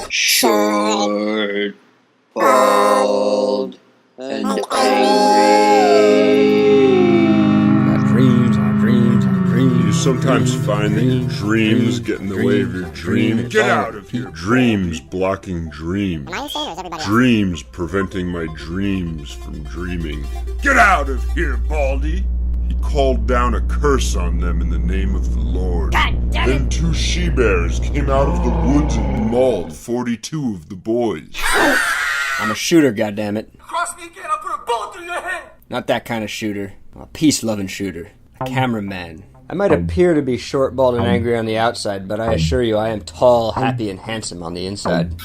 Short, bald, and angry. Dreams. You sometimes find that your dreams get in the way of your dream. Get out of here! Dreams blocking dreams. Dreams preventing my dreams from dreaming. Get out of here, Baldy! He called down a curse on them in the name of the Lord. God damn it! Then 2 she-bears came out of the woods and mauled 42 of the boys. I'm a shooter, goddammit. Cross me again, I'll put a bullet through your head! Not that kind of shooter. I'm a peace-loving shooter. A cameraman. I might appear to be short, bald, and angry on the outside, but I assure you I am tall, happy, and handsome on the inside.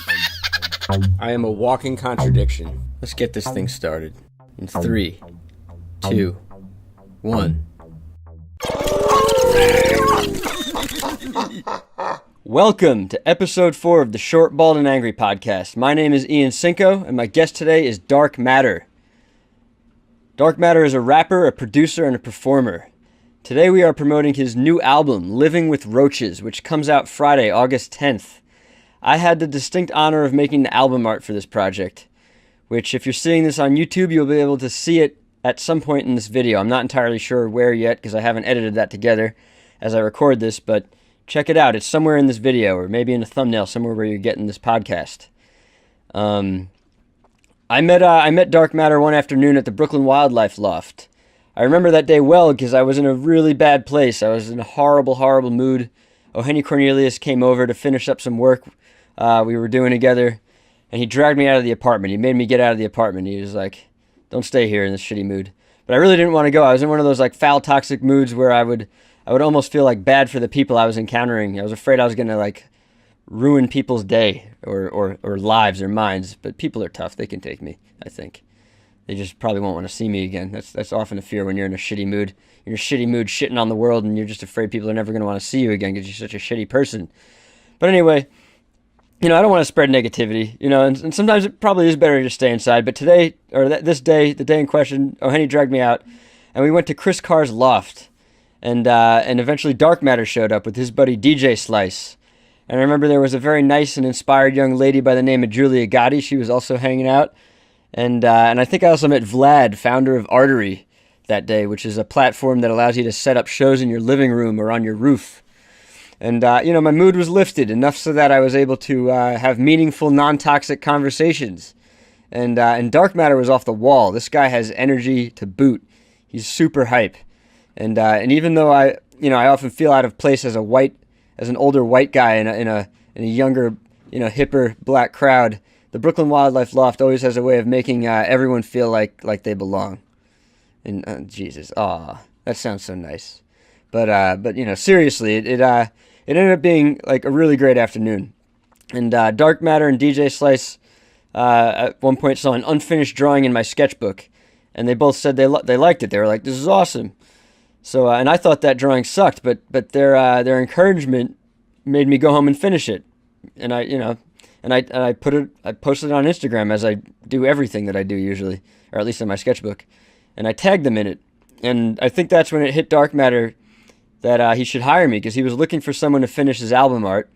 I am a walking contradiction. Let's get this thing started. In 3, 2, 1. Welcome to episode 4 of the Short, Bald, and Angry podcast. My name is Ian.Cinco, and my guest today is Dkmtr. Dkmtr is a rapper, a producer, and a performer. Today we are promoting his new album, Living with Roaches, which comes out Friday, August 10th. I had the distinct honor of making the album art for this project, which if you're seeing this on YouTube, you'll be able to see it at some point in this video. I'm not entirely sure where yet because I haven't edited that together as I record this, but check it out. It's somewhere in this video or maybe in a thumbnail somewhere where you're getting this podcast. I met Dkmtr one afternoon at the Brooklyn Wildlife Loft. I remember that day well because I was in a really bad place. I was in a horrible, horrible mood. Henny Cornelius came over to finish up some work we were doing together, and he dragged me out of the apartment. He made me get out of the apartment. He was like, don't stay here in this shitty mood. But I really didn't want to go. I was in one of those like foul, toxic moods where I would almost feel like bad for the people I was encountering. I was afraid I was going to like ruin people's day or lives or minds. But people are tough. They can take me, I think. They just probably won't want to see me again. That's often a fear when you're in a shitty mood. You're in a shitty mood shitting on the world and you're just afraid people are never going to want to see you again because you're such a shitty person. But anyway, I don't want to spread negativity, and sometimes it probably is better to just stay inside. But today, or this day, the day in question, Henny dragged me out and we went to Chris Carr's loft. And eventually Dkmtr showed up with his buddy DJ Slice. And I remember there was a very nice and inspired young lady by the name of Julia Gotti. She was also hanging out. And I think I also met Vlad, founder of Artery, that day, which is a platform that allows you to set up shows in your living room or on your roof. And, my mood was lifted enough so that I was able to have meaningful, non-toxic conversations. And Dkmtr was off the wall. This guy has energy to boot. He's super hype. And even though I often feel out of place as an older white guy in a younger, hipper black crowd, the Brooklyn Wildlife Loft always has a way of making everyone feel like they belong. And Jesus, that sounds so nice. But seriously, it ended up being like a really great afternoon. And Dkmtr and DJ Slice at one point saw an unfinished drawing in my sketchbook, and they both said they liked it. They were like, "This is awesome." So and I thought that drawing sucked, but their encouragement made me go home and finish it. And I posted it on Instagram as I do everything that I do usually, or at least in my sketchbook, and I tagged them in it. And I think that's when it hit Dkmtr that he should hire me because he was looking for someone to finish his album art,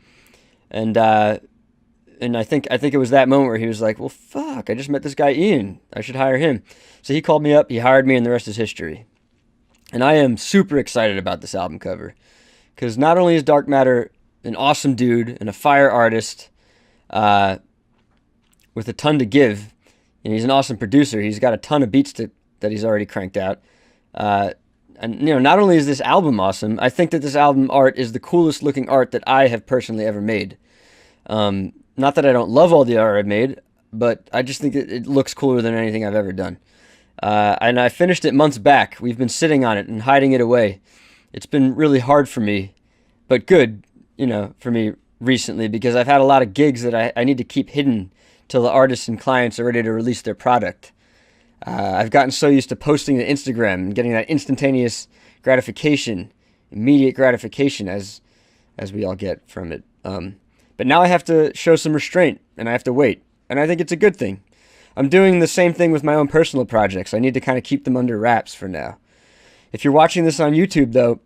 and I think it was that moment where he was like, "Well, fuck! I just met this guy Ian. I should hire him." So he called me up, he hired me, and the rest is history. And I am super excited about this album cover because not only is Dkmtr an awesome dude and a fire artist with a ton to give, and he's an awesome producer. He's got a ton of beats that he's already cranked out. And not only is this album awesome, I think that this album art is the coolest looking art that I have personally ever made. Not that I don't love all the art I've made, but I just think it looks cooler than anything I've ever done. And I finished it months back. We've been sitting on it and hiding it away. It's been really hard for me, but good, for me recently because I've had a lot of gigs that I need to keep hidden till the artists and clients are ready to release their product. I've gotten so used to posting to Instagram and getting that instantaneous gratification, immediate gratification as we all get from it. But now I have to show some restraint and I have to wait. And I think it's a good thing. I'm doing the same thing with my own personal projects. I need to kind of keep them under wraps for now. If you're watching this on YouTube, though,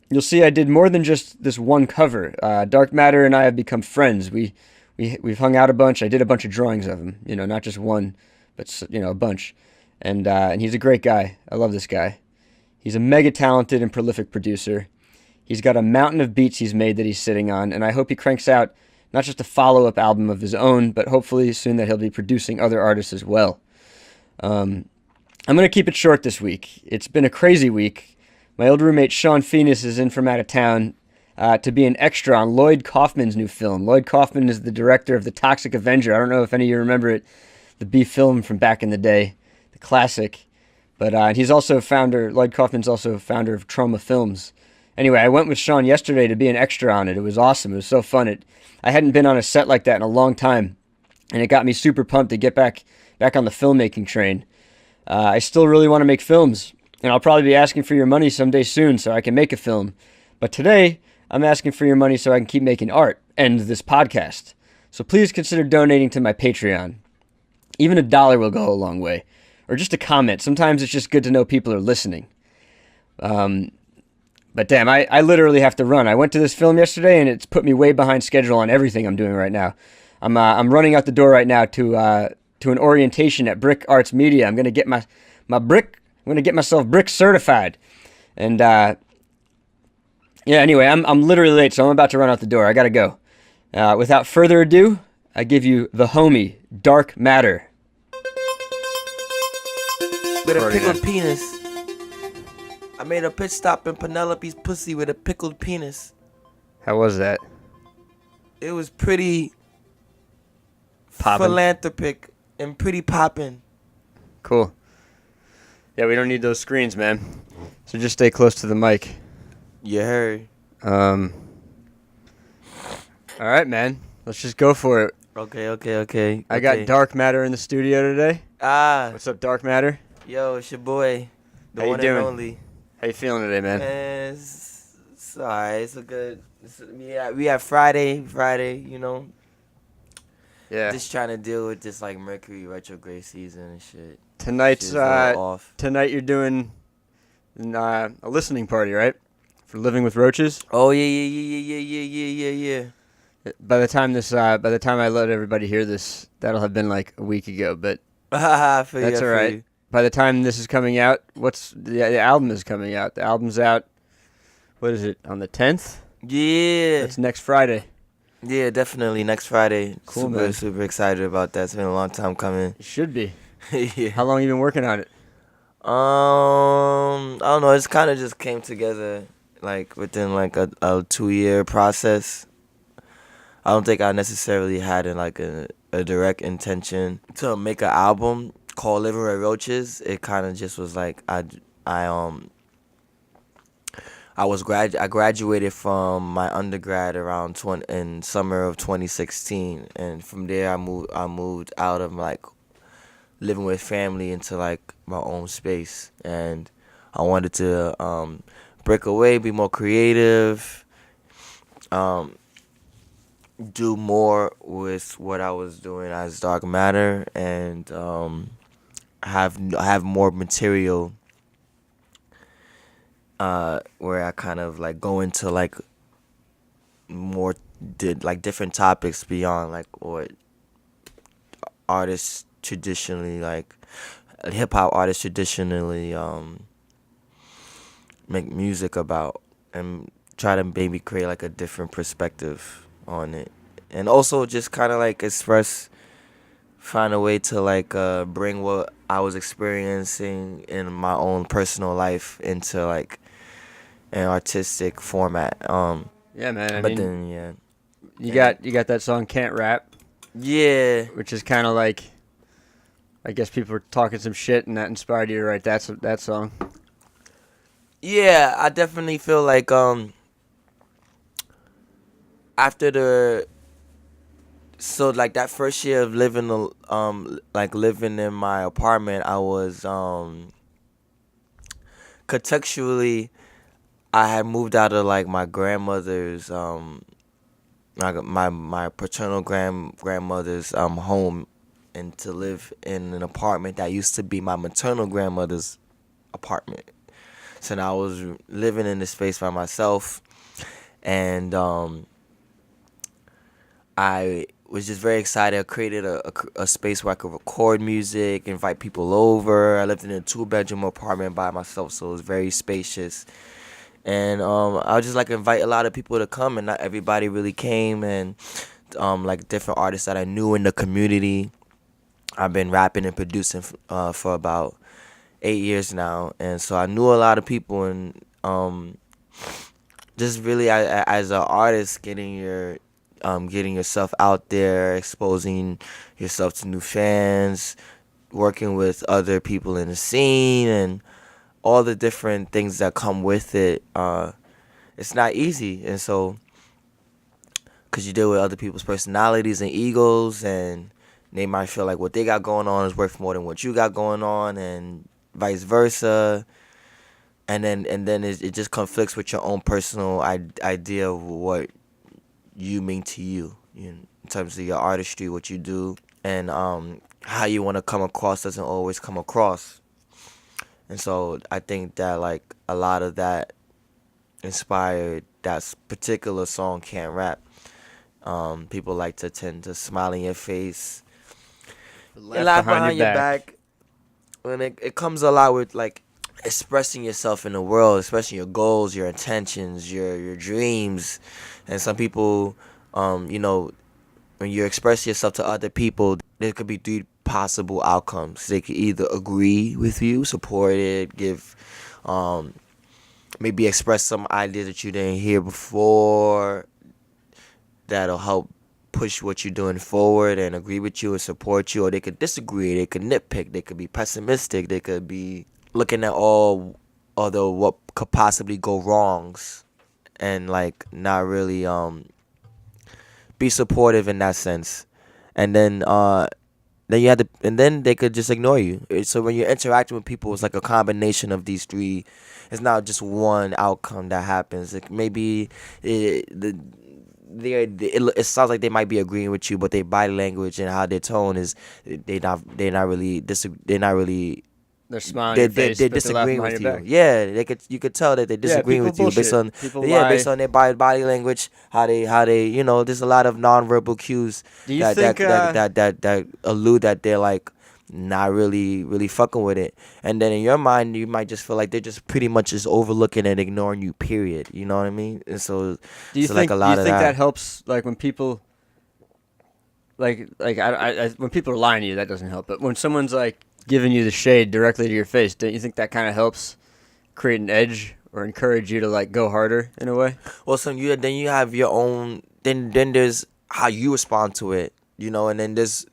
you'll see I did more than just this one cover. Dark Matter and I have become friends. We've hung out a bunch. I did a bunch of drawings of him, not just one, but a bunch. And he's a great guy. I love this guy. He's a mega talented and prolific producer. He's got a mountain of beats he's made that he's sitting on, and I hope he cranks out not just a follow-up album of his own, but hopefully soon that he'll be producing other artists as well. I'm going to keep it short this week. It's been a crazy week. My old roommate Sean Phoenix is in from out of town to be an extra on Lloyd Kaufman's new film. Lloyd Kaufman is the director of The Toxic Avenger. I don't know if any of you remember it, the B film from back in the day, the classic. But he's also Lloyd Kaufman's also founder of Trauma Films. Anyway, I went with Sean yesterday to be an extra on it. It was awesome. It was so fun. I hadn't been on a set like that in a long time, and it got me super pumped to get back on the filmmaking train. I still really want to make films, and I'll probably be asking for your money someday soon so I can make a film. But today, I'm asking for your money so I can keep making art and this podcast. So please consider donating to my Patreon. Even $1 will go a long way. Or just a comment. Sometimes it's just good to know people are listening. But damn, I literally have to run. I went to this film yesterday, and it's put me way behind schedule on everything I'm doing right now. I'm running out the door right now to an orientation at Brick Arts Media. I'm gonna get my brick. I'm gonna get myself brick certified. And anyway, I'm literally late, so I'm about to run out the door. I gotta go. Without further ado, I give you the homie Dark Matter. With a pickled penis. I made a pit stop in Penelope's pussy with a pickled penis. How was that? It was pretty Poppin'. philanthropic and pretty poppin'. Cool. Yeah, we don't need those screens, man. So just stay close to the mic. You heard. All right, man. Let's just go for it. Okay. I got Dark Matter in the studio today. What's up, Dark Matter? Yo, it's your boy. The How you one doing? and only. How you feeling today, man? It's alright. It's a good. We have Friday, Yeah. Just trying to deal with this like Mercury retrograde season and shit. Tonight's Shit's a little off. Tonight you're doing a listening party, right? For Living with Roaches. Oh yeah. By the time I let everybody hear this, that'll have been like a week ago. But That's that's all right. By the time this is coming out, the album is coming out. The album's out. What is it, on the 10th? Yeah. That's next Friday. Yeah, definitely next Friday. Cool, man. Super excited about that. It's been a long time coming. It should be. Yeah. How long have you been working on it? I don't know. It's kind of just came together like within like a 2-year process. I don't think I necessarily had a direct intention to make an album called Living with Roaches. It kind of just was like I graduated from my undergrad around in summer of 2016, and from there I moved out of like living with family into like my own space, and I wanted to break away, be more creative, do more with what I was doing as Dark Matter, and have more material where I kind of like go into like more different topics beyond like what artists traditionally like hip hop artists traditionally make music about, and try to maybe create like a different perspective on it, and also just kind of like find a way to like bring what I was experiencing in my own personal life into like an artistic format. Yeah, man. You got that song "Can't Rap." Yeah. Which is kind of like, I guess people were talking some shit, and that inspired you to write that song. Yeah, I definitely feel like after that first year of living in my apartment, I was contextually I had moved out of like my grandmother's my paternal grandmother's home, and to live in an apartment that used to be my maternal grandmother's apartment. So now I was living in this space by myself, and I was just very excited. I created a space where I could record music, invite people over. I lived in a 2-bedroom apartment by myself, so it was very spacious. And I would just like invite a lot of people to come, and not everybody really came. And like different artists that I knew in the community. I've been rapping and producing for about 8 years now, and so I knew a lot of people. And just really as an artist, getting yourself out there, exposing yourself to new fans, working with other people in the scene, and all the different things that come with it. It's not easy, and so because you deal with other people's personalities and egos, and they might feel like what they got going on is worth more than what you got going on, and vice versa. And then it just conflicts with your own personal idea of what you mean to you, in terms of your artistry, what you do, and how you want to come across doesn't always come across. And so I think that like a lot of that inspired that particular song, Can't Rap. People like to tend to smile in your face, laugh behind your back. When it comes a lot with like expressing yourself in the world, expressing your goals, your intentions, your dreams. And some people, when you express yourself to other people, there could be 3 possible outcomes. They could either agree with you, support it, give, maybe express some ideas that you didn't hear before, that'll help push what you're doing forward and agree with you and support you. Or they could disagree, they could nitpick, they could be pessimistic, they could be looking at all other what could possibly go wrongs, and like not really be supportive in that sense. And then you have to, and then they could just ignore you. So when you're interacting with people, it's like a combination of these 3. It's not just one outcome that happens. It maybe it sounds like they might be agreeing with you, but their body language and how their tone is, they're not really They're smiling in your face, they're but they're laughing disagreeing behind with your you. back. Yeah, you could tell that they're disagreeing with you based on based on their body language, how they there's a lot of nonverbal cues that allude that they're like not really fucking with it. And then in your mind, you might just feel like they're just pretty much just overlooking and ignoring you. Period. You know what I mean? And so Do you think that helps? Like when people, like when people are lying to you, that doesn't help. But when someone's like giving you the shade directly to your face, don't you think that kind of helps create an edge or encourage you to like go harder in a way? Well, so you have your own. Then there's how you respond to it. And then there's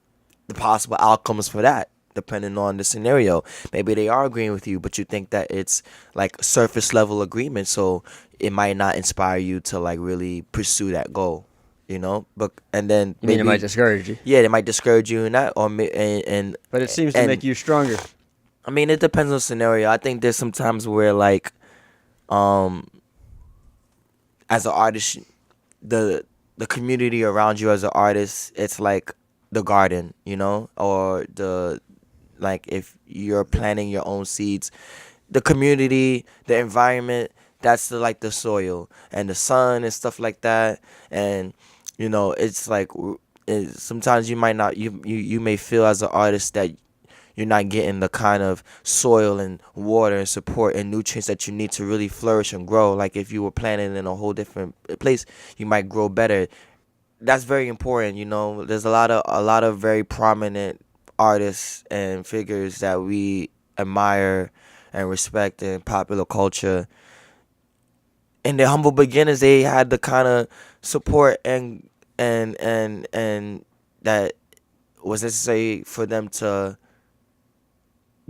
the possible outcomes for that, depending on the scenario. Maybe they are agreeing with you, but you think that it's like surface level agreement, so it might not inspire you to like really pursue that goal. But and then maybe it might discourage you. Yeah, they might discourage you in that, but it seems to make you stronger. I mean, it depends on the scenario. I think there's some times where like, as an artist, the community around you as an artist, it's like the garden, or like if you're planting your own seeds, the community, the environment, that's the soil and the sun and stuff like that. And it's like sometimes you might not, you may feel as an artist that you're not getting the kind of soil and water and support and nutrients that you need to really flourish and grow. Like if you were planted in a whole different place, you might grow better. That's very important. There's a lot of very prominent artists and figures that we admire and respect in popular culture. In their humble beginnings, they had the kind of support and that was necessary for them to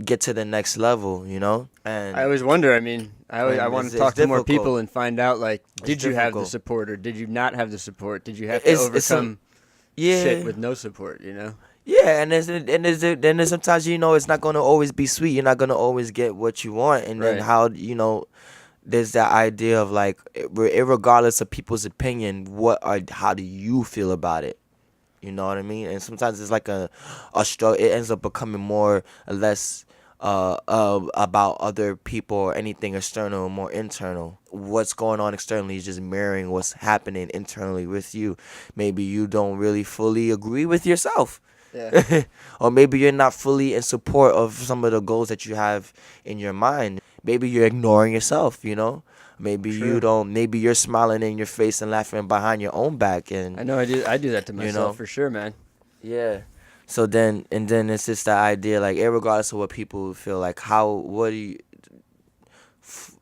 get to the next level, And I always wonder. I mean, I want to talk to more people and find out, like, did you have the support or did you not have the support? Did you have to overcome shit with no support? Yeah, and there's sometimes it's not gonna always be sweet. You're not gonna always get what you want, and then how there's that idea of like, irregardless of people's opinion, how do you feel about it? You know what I mean? And sometimes it's like a struggle. It ends up becoming more or less about other people or anything external or more internal. What's going on externally is just mirroring what's happening internally with you. Maybe you don't really fully agree with yourself. Yeah. Or maybe you're not fully in support of some of the goals that you have in your mind. Maybe you're ignoring yourself, you know? Maybe True. maybe you're smiling in your face and laughing behind your own back, and I know I do that to myself, know? for sure, man. yeah. So then it's just the idea, like, regardless of what people feel, like, what do you,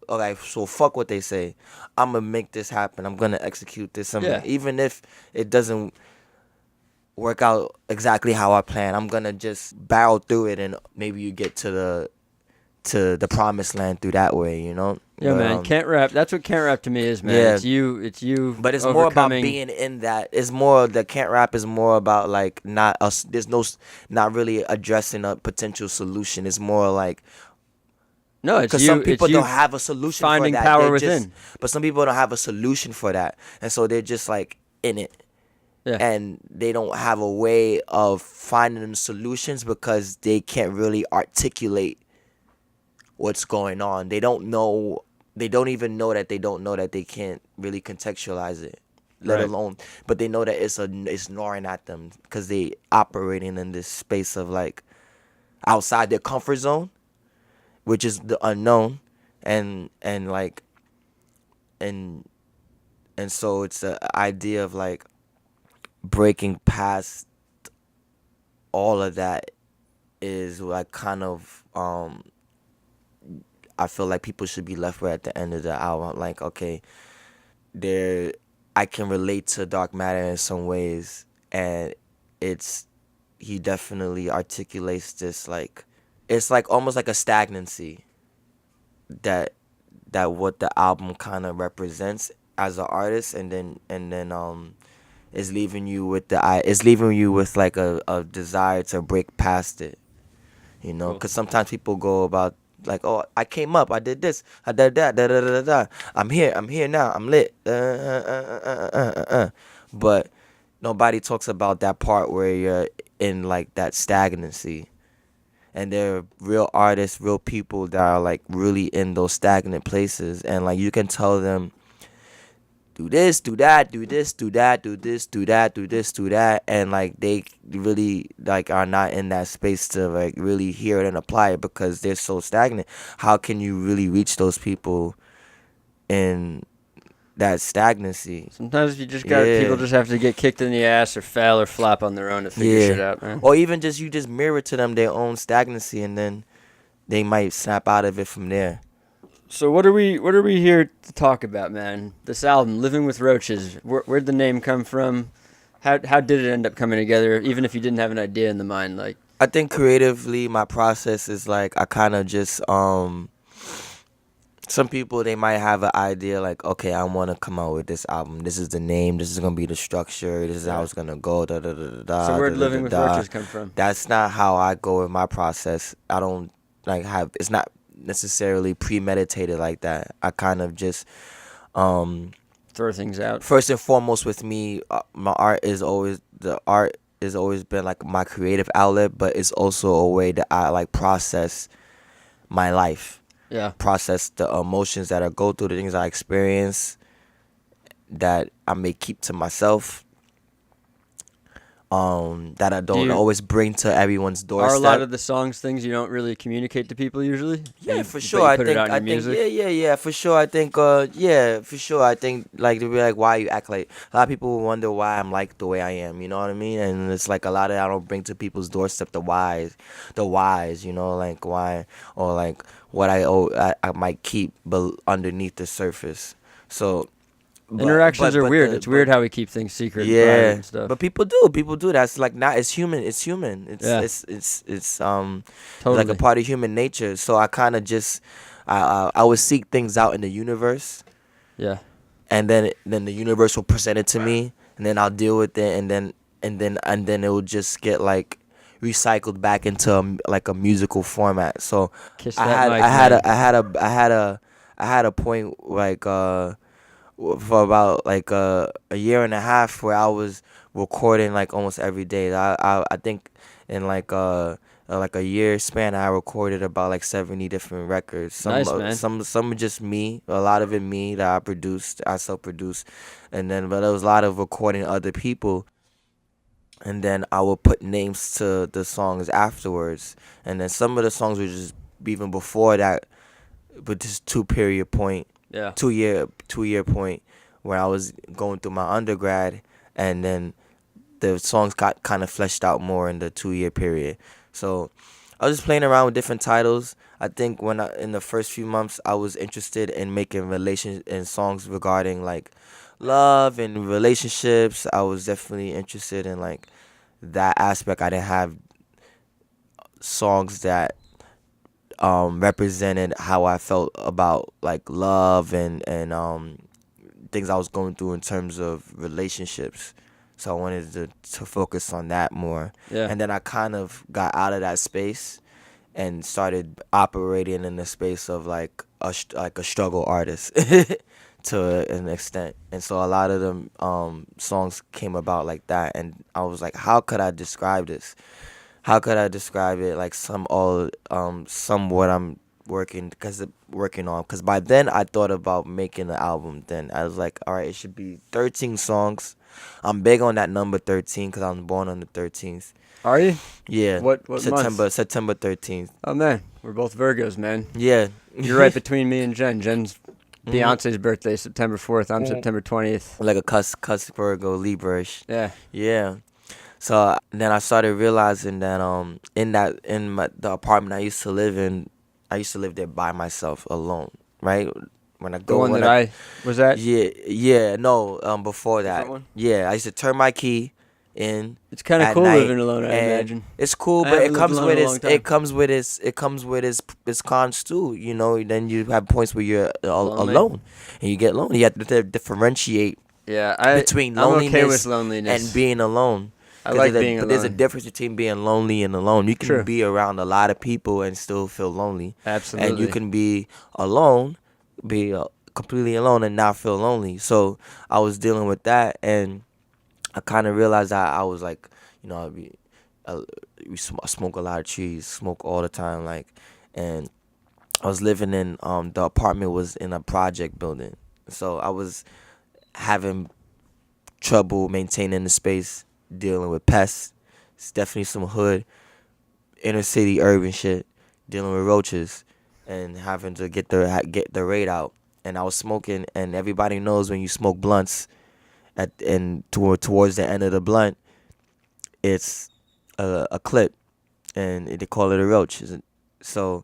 okay, so fuck what they say. I'm gonna make this happen. I'm gonna execute this. Yeah. Even if it doesn't work out exactly how I plan, I'm gonna just barrel through it, and maybe you get to the promised land through that way, you know? Yeah, But, man. Can't rap. That's what can't rap to me is, man. Yeah. It's you. But it's more about overcoming. being in that. It's more, the can't rap is more about, like, not us. There's no, not really addressing a potential solution. It's more like, No, it's because you. some people it's you don't have a solution finding for that. power They're within. but some people don't have a solution for that, and so they're just like in it, Yeah. and they don't have a way of finding solutions because they can't really articulate what's going on. They don't know. They don't even know that they don't know that they can't really contextualize it, let Right. alone. But they know that it's gnawing at them because they operating in this space of, like, outside their comfort zone, which is the unknown, and like, and so it's the idea of, like, breaking past all of that is, like, kind of, I feel like people should be left with at the end of the album. Like, okay, I can relate to Dark Matter in some ways, and he definitely articulates this, like, it's like almost like a stagnancy that what the album kind of represents as an artist, and then is leaving you with like a desire to break past it, you know? Cool. Because sometimes people go about, like, oh, I came up, I did this, I did that, da da da da da. I'm here now, I'm lit. But nobody talks about that part where you're in, like, that stagnancy. And there are real artists, real people that are, like, really in those stagnant places, and, like, you can tell them, do this, do that, do this, do that, do this, do that, do this, do that, and, like, they really, like, are not in that space to, like, really hear it and apply it because they're so stagnant. How can you really reach those people in that stagnancy? Sometimes you just got people just have to get kicked in the ass or fail or flop on their own to figure shit out, man. Or even just, you just mirror to them their own stagnancy, and then they might snap out of it from there. So what are we here to talk about, man? This album, Living with Roaches. Where'd the name come from? How did it end up coming together? Even if you didn't have an idea in the mind, like. I think creatively, my process is, like, I kind of just some people, they might have an idea, like, okay, I want to come out with this album. This is the name. This is gonna be the structure. This is how it's gonna go. Da da da da da. So where'd Living with Roaches come from? That's not how I go with my process. I don't, like, have. It's not necessarily premeditated like that. I kind of just Throw things out. First and foremost with me, my art has always been, like, my creative outlet, but it's also a way that I, like, process my life. Yeah. Process the emotions that I go through, the things I experience that I may keep to myself, that I don't always bring to everyone's doorstep. Are a lot of the songs things you don't really communicate to people usually? Yeah, for sure. I think, yeah, for sure. I think, for sure. I think, like, they'll be like, why you act like, a lot of people wonder why I'm like the way I am, you know what I mean? And it's like a lot of, I don't bring to people's doorstep the whys, you know, like, why, or, like, what I might keep underneath the surface. So, interactions are weird. It's weird how we keep things secret. And private and stuff. But people do. That's, like, not. It's human. It's Totally. like a part of human nature. So I kind of just, I would seek things out in the universe. Yeah. And then the universe will present it to me, and then I'll deal with it, and then it will just get, like, recycled back into a musical format. So I had a point, like, for about, like, a year and a half where I was recording, like, almost every day. I think in, like, like a year span, I recorded about like 70 different records. Nice, man. Some just me, a lot of it me that I self-produced, and then but there was a lot of recording other people, and then I would put names to the songs afterwards, and then some of the songs were just even before that, but just Yeah. 2 year point where I was going through my undergrad, and then the songs got kind of fleshed out more in the 2 year period. So I was just playing around with different titles. I think in the first few months I was interested in making songs regarding like love and relationships. I was definitely interested in like that aspect. I didn't have songs that represented how I felt about like love and things I was going through in terms of relationships. So I wanted to focus on that more. Yeah. And then I kind of got out of that space and started operating in the space of like a struggle artist to an extent. And so a lot of them songs came about like that, and I was like, how could I describe this? How could I describe it like some what I'm working on? Because by then I thought about making an album. Then I was like, all right, it should be 13 songs. I'm big on that number 13 because I was born on the 13th. Are you? Yeah. What month? September 13th. Oh man, we're both Virgos, man. Yeah. You're right between me and Jen. Jen's Beyonce's birthday, September 4th. I'm September 20th. Like a cuss Virgo Libra-ish. Yeah. Yeah. So then I started realizing that in the apartment I used to live in, I used to live there by myself alone, right? When I go, The one that I was at? Yeah, no, before that. Different one? Yeah, I used to turn my key in. It's kind of at cool night, living alone, I and imagine. It's cool, I but haven't it comes lived with alone in a long it comes with its cons too. You know, then you have points where you're Lonely. alone, and you get lonely. You have to differentiate Yeah, between I'm loneliness, okay with loneliness and being alone. I like being But there's a alone. difference between being lonely and alone. You can True. be around a lot of people and still feel lonely. Absolutely. And you can be alone, completely alone and not feel lonely. So I was dealing with that, and I kind of realized that I was like, you know, I smoke a lot of trees, smoke all the time, like, and I was living in the apartment was in a project building, so I was having trouble maintaining the space, dealing with pests. It's definitely some hood, inner city, urban shit, dealing with roaches, and having to get the rate out. And I was smoking, and everybody knows when you smoke blunts, towards the end of the blunt, it's a clip, and they call it a roach. So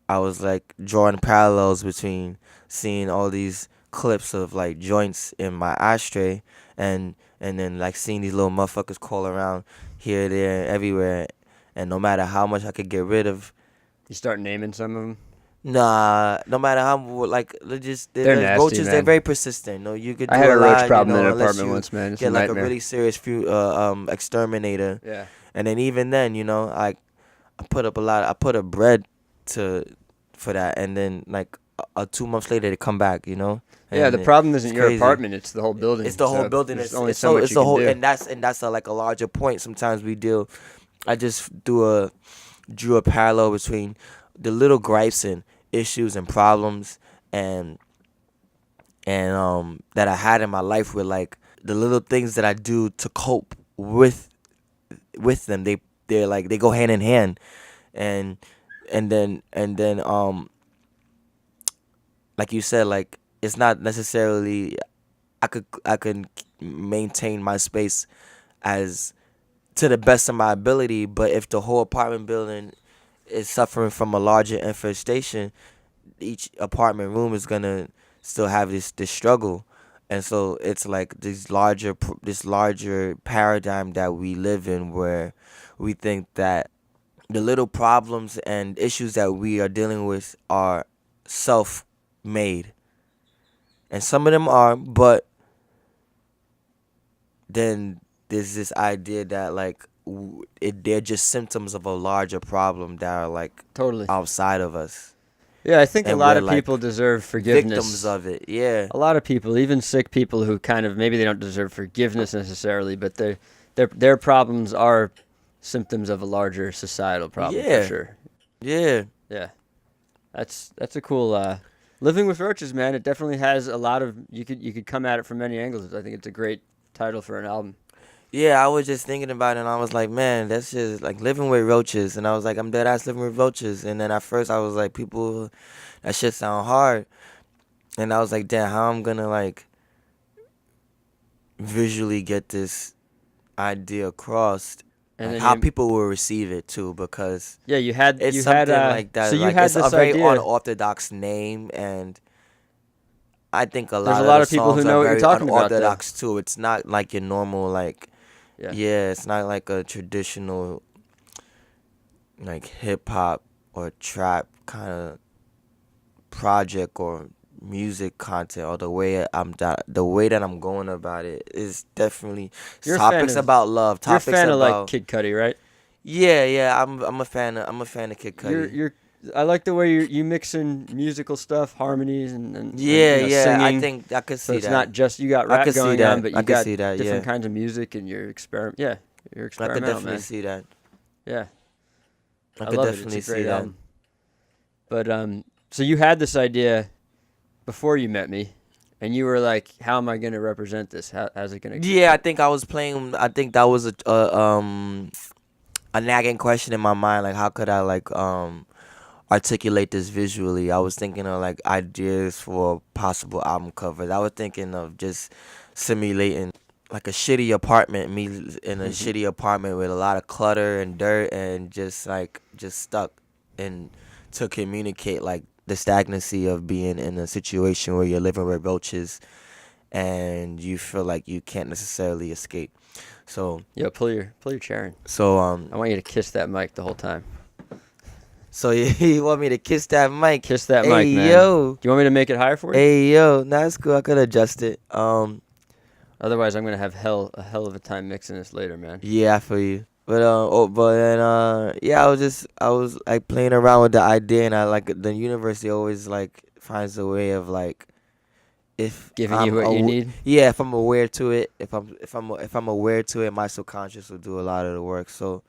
I was like drawing parallels between seeing all these clips of like joints in my ashtray, and then like seeing these little motherfuckers crawl around here, there, everywhere, and no matter how much I could get rid of. You start naming some of them? Nah, no matter how like they're nasty, roaches. man. They're very persistent. No, you could. I Do had a a roach lot, problem in an unless apartment you once, man. It's get a like nightmare. a really serious exterminator. Yeah. And then even then, I put a bread for that, and then like 2 months later they come back. Yeah, And the problem isn't it's your crazy. apartment; it's the whole building. It's the whole building. There's It's only it's so much it's you the can whole, do. and that's like a larger point. Sometimes we I just drew a parallel between the little gripes and issues and problems and that I had in my life with like the little things that I do to cope with them. They're like they go hand in hand, and then like you said, like it's not necessarily I could maintain my space as to the best of my ability, but if the whole apartment building is suffering from a larger infestation, each apartment room is gonna still have this struggle. And so it's like this larger paradigm that we live in, where we think that the little problems and issues that we are dealing with are self-made, and some of them are, but then there's this idea that like they're just symptoms of a larger problem that are like Totally. outside of us. Yeah, I think a And lot we're, of like, people deserve forgiveness. Victims of it, yeah. A lot of people, even sick people who kind of maybe they don't deserve forgiveness necessarily, but their problems are symptoms of a larger societal problem Yeah. for sure. Yeah. Yeah, that's a cool. Living with Roaches, man. It definitely has a lot of you could come at it from many angles. I think it's a great title for an album. Yeah, I was just thinking about it, and I was like, man, that's just like living with roaches. And I was like, I'm dead ass living with roaches. And then at first I was like, people, that shit sound hard. And I was like, damn, how I'm gonna like visually get this idea across, And like then how you, people will receive it too, because yeah, it's you something had like that. so you Like had it's this a very idea. unorthodox name, and I think There's a lot the of people who songs know are what you're very talking about, though. unorthodox too. It's not like your normal like Yeah. yeah, it's not like a traditional like hip hop or trap kind of project or music content, or the way that I'm going about it is definitely You're a fan topics of- about love, You're a topics fan of like about Kid Cudi, right? yeah. I'm a fan of Kid Cudi. You're I like the way you mix in musical stuff, harmonies, and Yeah, you know, yeah. I singing. think I could So see it's that. not just you got I rap could see going that. on, but I you could got see that, different yeah. kinds of music, and you're experiment. Yeah, you're I could experimental, definitely man. see that. Yeah, I I could love definitely it. It's a see great that. album. But so you had this idea before you met me, and you were like, "How am I going to represent this? How's it going to?" Yeah, I think I was playing. I think that was a nagging question in my mind. Like, how could I like articulate this visually? I was thinking of like ideas for possible album covers. I was thinking of just simulating like a shitty apartment, me in a shitty apartment with a lot of clutter and dirt, and just stuck, and to communicate like the stagnancy of being in a situation where you're living with roaches and you feel like you can't necessarily escape. So Yo, pull your chair in. so I want you to kiss that mic the whole time. so you want me to kiss that mic? Kiss that Hey, mic, man. yo. Do you want me to make it higher for you? Hey yo, nah, that's cool. I could adjust it. Otherwise, I'm gonna have a hell of a time mixing this later, man. Yeah, I feel you. But then yeah, I was like playing around with the idea, and I like the university always like finds a way of like if Giving you what you need. Yeah, if I'm aware to it, if I'm aware to it, my subconscious will do a lot of the work. So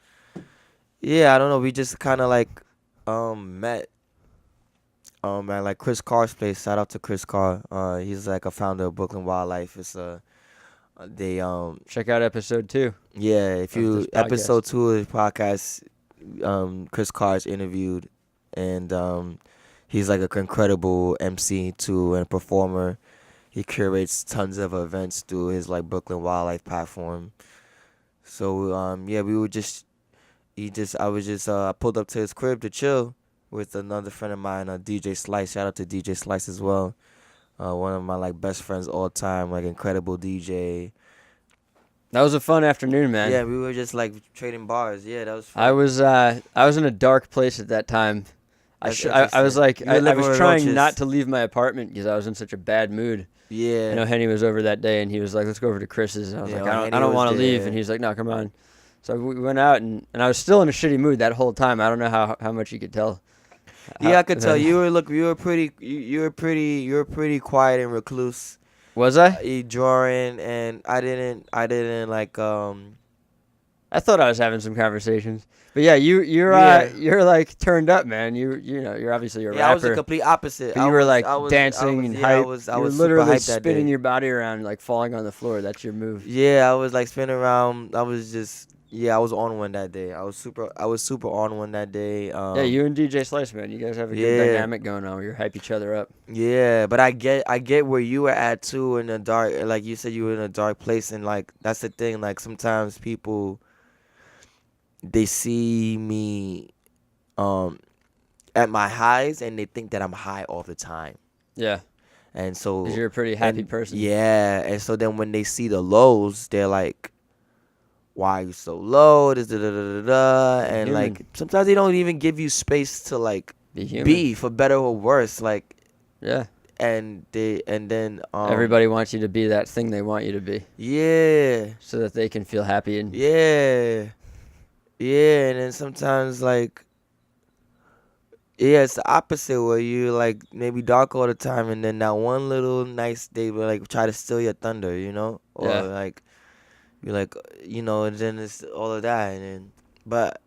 yeah, I don't know. We just kind of like met at like Chris Carr's place. Shout out to Chris Carr. He's like a founder of Brooklyn Wildlife. It's they Check out episode 2. yeah, if Of you this podcast. episode 2 of the podcast, Chris Carr is interviewed, and he's like an incredible MC too and performer. He curates tons of events through his like Brooklyn Wildlife platform. So yeah, we were just I pulled up to his crib to chill with another friend of mine, DJ Slice. Shout out to DJ Slice as well. One of my like best friends all time, like incredible DJ. That was a fun afternoon, man. Yeah, we were just like trading bars. Yeah, that was fun. I was in a dark place at that time. That's I was interesting. like You were I living was with trying roaches. not to leave my apartment because I was in such a bad mood. Yeah. I know Henny was over that day, and he was like, "Let's go over to Chris's." And I was Yeah, like, Henny I don't was want to leave." there. And he's like, "No, come on." So we went out, and I was still in a shitty mood that whole time. I don't know how much you could tell. Yeah, I could tell you were pretty quiet and recluse. Was I? You drawing, and I didn't like I thought I was having some conversations, but yeah, you're Yeah. you're like turned up, man. You know you're obviously a yeah, I was the rapper. complete opposite. But I you were was- like I was- dancing I was, and yeah, hype. I was you were super literally hyped that spinning day. your body around, like falling on the floor. That's your move. Yeah, I was like spinning around. I was on one that day. I was super on one that day. Yeah, you and DJ Slice, man. You guys have a good yeah. dynamic going on where you hype each other up. Yeah, but I get where you were at too, in the dark. Like you said, you were in a dark place, and like that's the thing. Like sometimes people, they see me, at my highs, and they think that I'm high all the time, Yeah, and so 'cause you're a pretty happy and- person. Yeah, and so then when they see the lows, they're like, "Why are you so low?" This, da, da, da, da, da. And Human. like sometimes they don't even give you space to like Be human. be, for better or worse. Like, Yeah. and then Everybody wants you to be that thing they want you to be, yeah, so that they can feel happy and yeah, and then sometimes like, yeah, it's the opposite where you like maybe dark all the time, and then that one little nice day will like try to steal your thunder, or Yeah. like you're like, and then it's all of that, and then But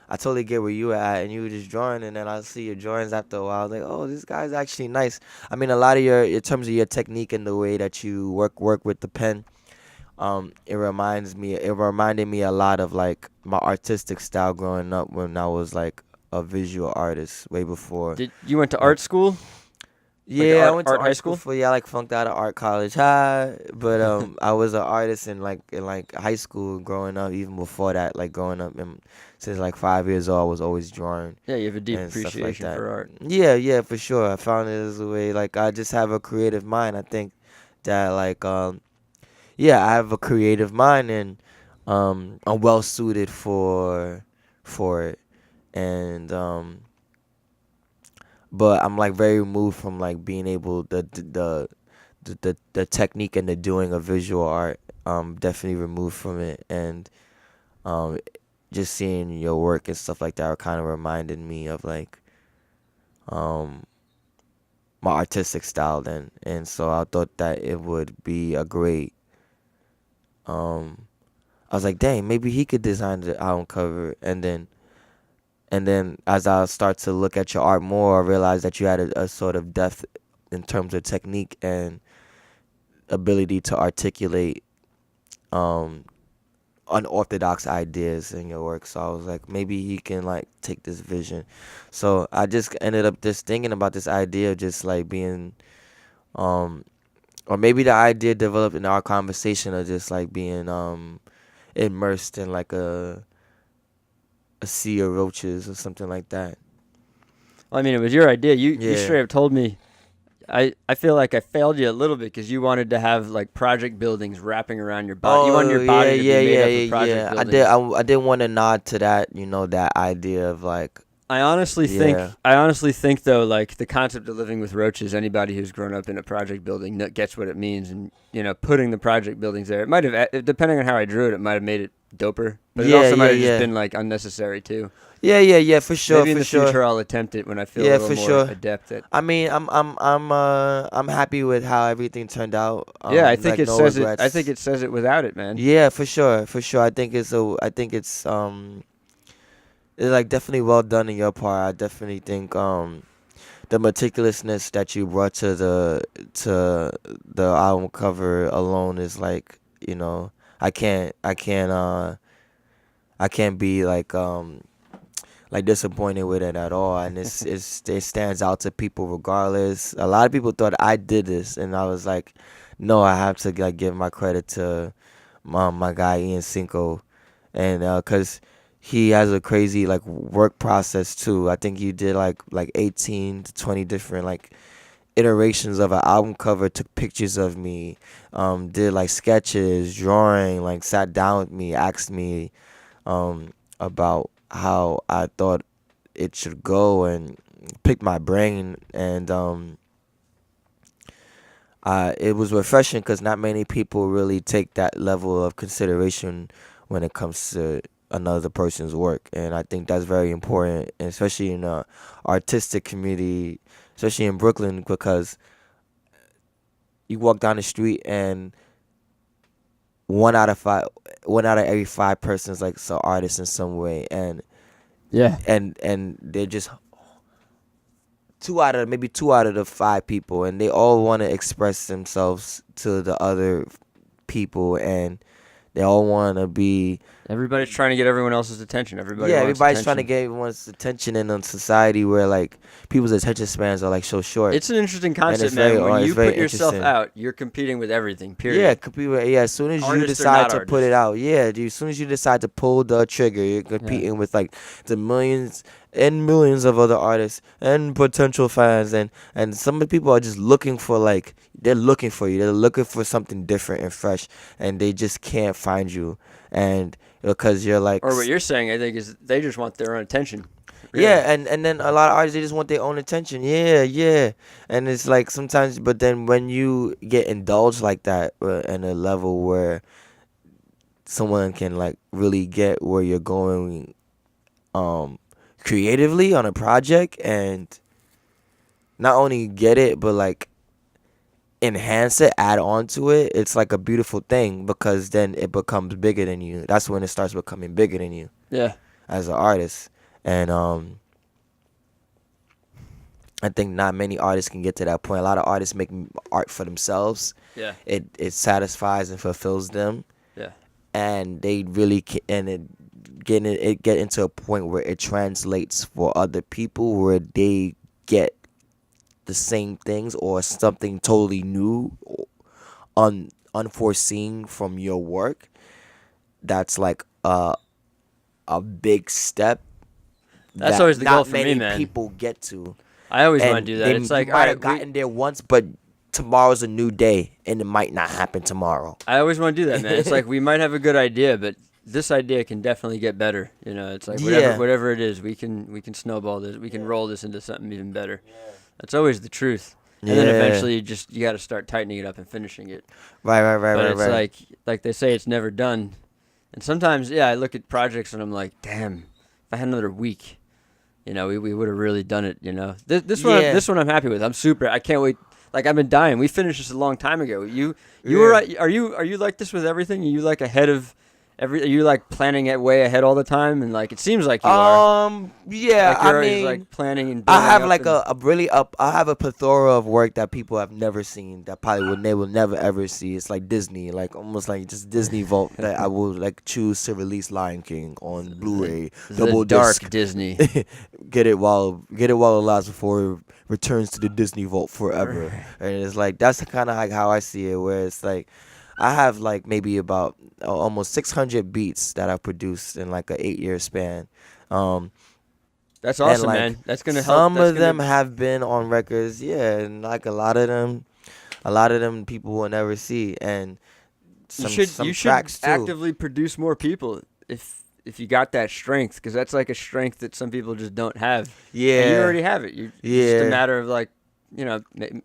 I totally get where you were at, and you were just drawing, and then I see your drawings after a while. I was like, oh, this guy's actually nice. I mean, a lot of your, in terms of your technique and the way that you work with the pen, it reminded me a lot of like my artistic style growing up when I was like a visual artist way before. Did you went to art school? Yeah, I went to art high art school school? for I like flunked out of art college. But I was an artist in high school growing up. Even before that, like growing up since like 5 years old, I was always drawing Yeah, you have a deep and stuff like appreciation that. for art. Yeah, for sure. I found it as a way like I just have a creative mind. I think that like yeah, I have a creative mind and I'm well suited for it. And but I'm like very removed from like being able the technique and the doing of visual art. Definitely removed from it, and um, just seeing your work and stuff like that are kind of reminded me of like um my artistic style then, and so I thought that it would be a great um. I was like, dang, maybe he could design the album cover, and then as I start to look at your art more, I realized that you had a sort of depth in terms of technique and ability to articulate um, unorthodox ideas in your work. So I was like, maybe he can like take this vision. So I just ended up just thinking about this idea of just like being, or maybe the idea developed in our conversation of just like being immersed in like a sea of roaches or something like that. Well, I mean, it was your idea. You Yeah. straight up told me. I feel like I failed you a little bit because you wanted to have like project buildings wrapping around your body. You wanted your body to be made up of project buildings. I did want to nod to that, that idea of like, I honestly Yeah. think though, like the concept of living with roaches, anybody who's grown up in a project building gets what it means, and putting the project buildings there, it might have, depending on how I drew it, it might have made it doper, but it Yeah, also might have yeah, just yeah. been like unnecessary too. yeah, for sure, Maybe in for the sure. future I'll attempt it when I feel Yeah, a little for more sure. adept at. I mean, I'm happy with how everything turned out. Yeah, I think like, it no says regrets. it. I think it says it without it, man. Yeah, for sure, for sure. It's like definitely well done in your part. I definitely think the meticulousness that you brought to the album cover alone is like, I can't be like disappointed with it at all, and it stands out to people regardless. A lot of people thought I did this, and I was like, no, I have to like give my credit to my guy Ian Cinco, and cause he has a crazy like work process too. I think you did like 18 to 20 different like iterations of an album cover, took pictures of me, did like sketches, drawing, like sat down with me, asked me about how I thought it should go, and picked my brain, and it was refreshing because not many people really take that level of consideration when it comes to another person's work, and I think that's very important, and especially in the artistic community, especially in Brooklyn, because you walk down the street and one out of every five persons like an artist in some way, and Yeah. and they're just two out of the five people, and they all want to express themselves to the other people, and they all want to be. Everybody's trying to get everyone else's attention. Everybody's Everybody's trying to get everyone's attention in a society where like people's attention spans are like so short. It's an interesting concept, it's man. very- When it's you very put yourself interesting. out, you're competing with everything. Period. Yeah, could be. Yeah, as soon as you Artists or decide not to put it artists. out, yeah, dude. As soon as you decide to pull the trigger, you're competing with like the millions and millions of other artists and potential fans, and some of the people are just looking for like they're looking for you. They're looking for something different and fresh, and they just can't find you, and because you're like. Or what you're saying, I think, is they just want their own attention. Really. Yeah, and then a lot of artists, they just want their own attention. Yeah. And it's like sometimes, but then when you get indulged like that in a level where someone can like really get where you're going creatively on a project, and not only get it but like enhance it, add on to it, it's like a beautiful thing, because then it becomes bigger than you. That's when it starts becoming bigger than you. Yeah. as an artist. And I think not many artists can get to that point. A lot of artists make art for themselves. Yeah. It satisfies and fulfills them, Yeah. and they really and it get into a point where it translates for other people, where they get the same things or something totally new, unforeseen from your work. That's like a big step. That's that always the goal not for me, many man. people get to. I always And want to do that. It's like, you all might right, have gotten there once, but tomorrow's a new day, and it might not happen tomorrow. I always want to do that, man. It's like we might have a good idea, but this idea can definitely get better. You know, it's like whatever it is, we can snowball this, we can roll this into something even better. That's always the truth. And then eventually you got to start tightening it up and finishing it. Right. But it's like they say, it's never done. And sometimes, I look at projects and I'm like, damn, if I had another week, you know, we would have really done it. You know, this one I'm happy with. I can't wait. Like, I've been dying. We finished this a long time ago. You were right. Are you like this with everything? Are you like ahead of are you like planning it way ahead all the time? And like, it seems like you are. Yeah, like you're always like planning and I have building like I have a plethora of work that people have never seen, that they will never ever see. It's like Disney, like almost like just Disney Vault that I will like choose to release Lion King on Blu-ray, double dark disc. Disney. Get it while it lasts before it returns to the Disney Vault forever. And it's like, that's kind of like how I see it, where it's like I have like maybe about almost 600 beats that I've produced in like an 8-year span. That's awesome, like, man. That's gonna help. Some of them have been on records, and like a lot of them people will never see, and some you tracks should too. actively produce more people if you got that strength, because that's like a strength that some people just don't have. Yeah, and you already have it. It's just a matter of like, you know,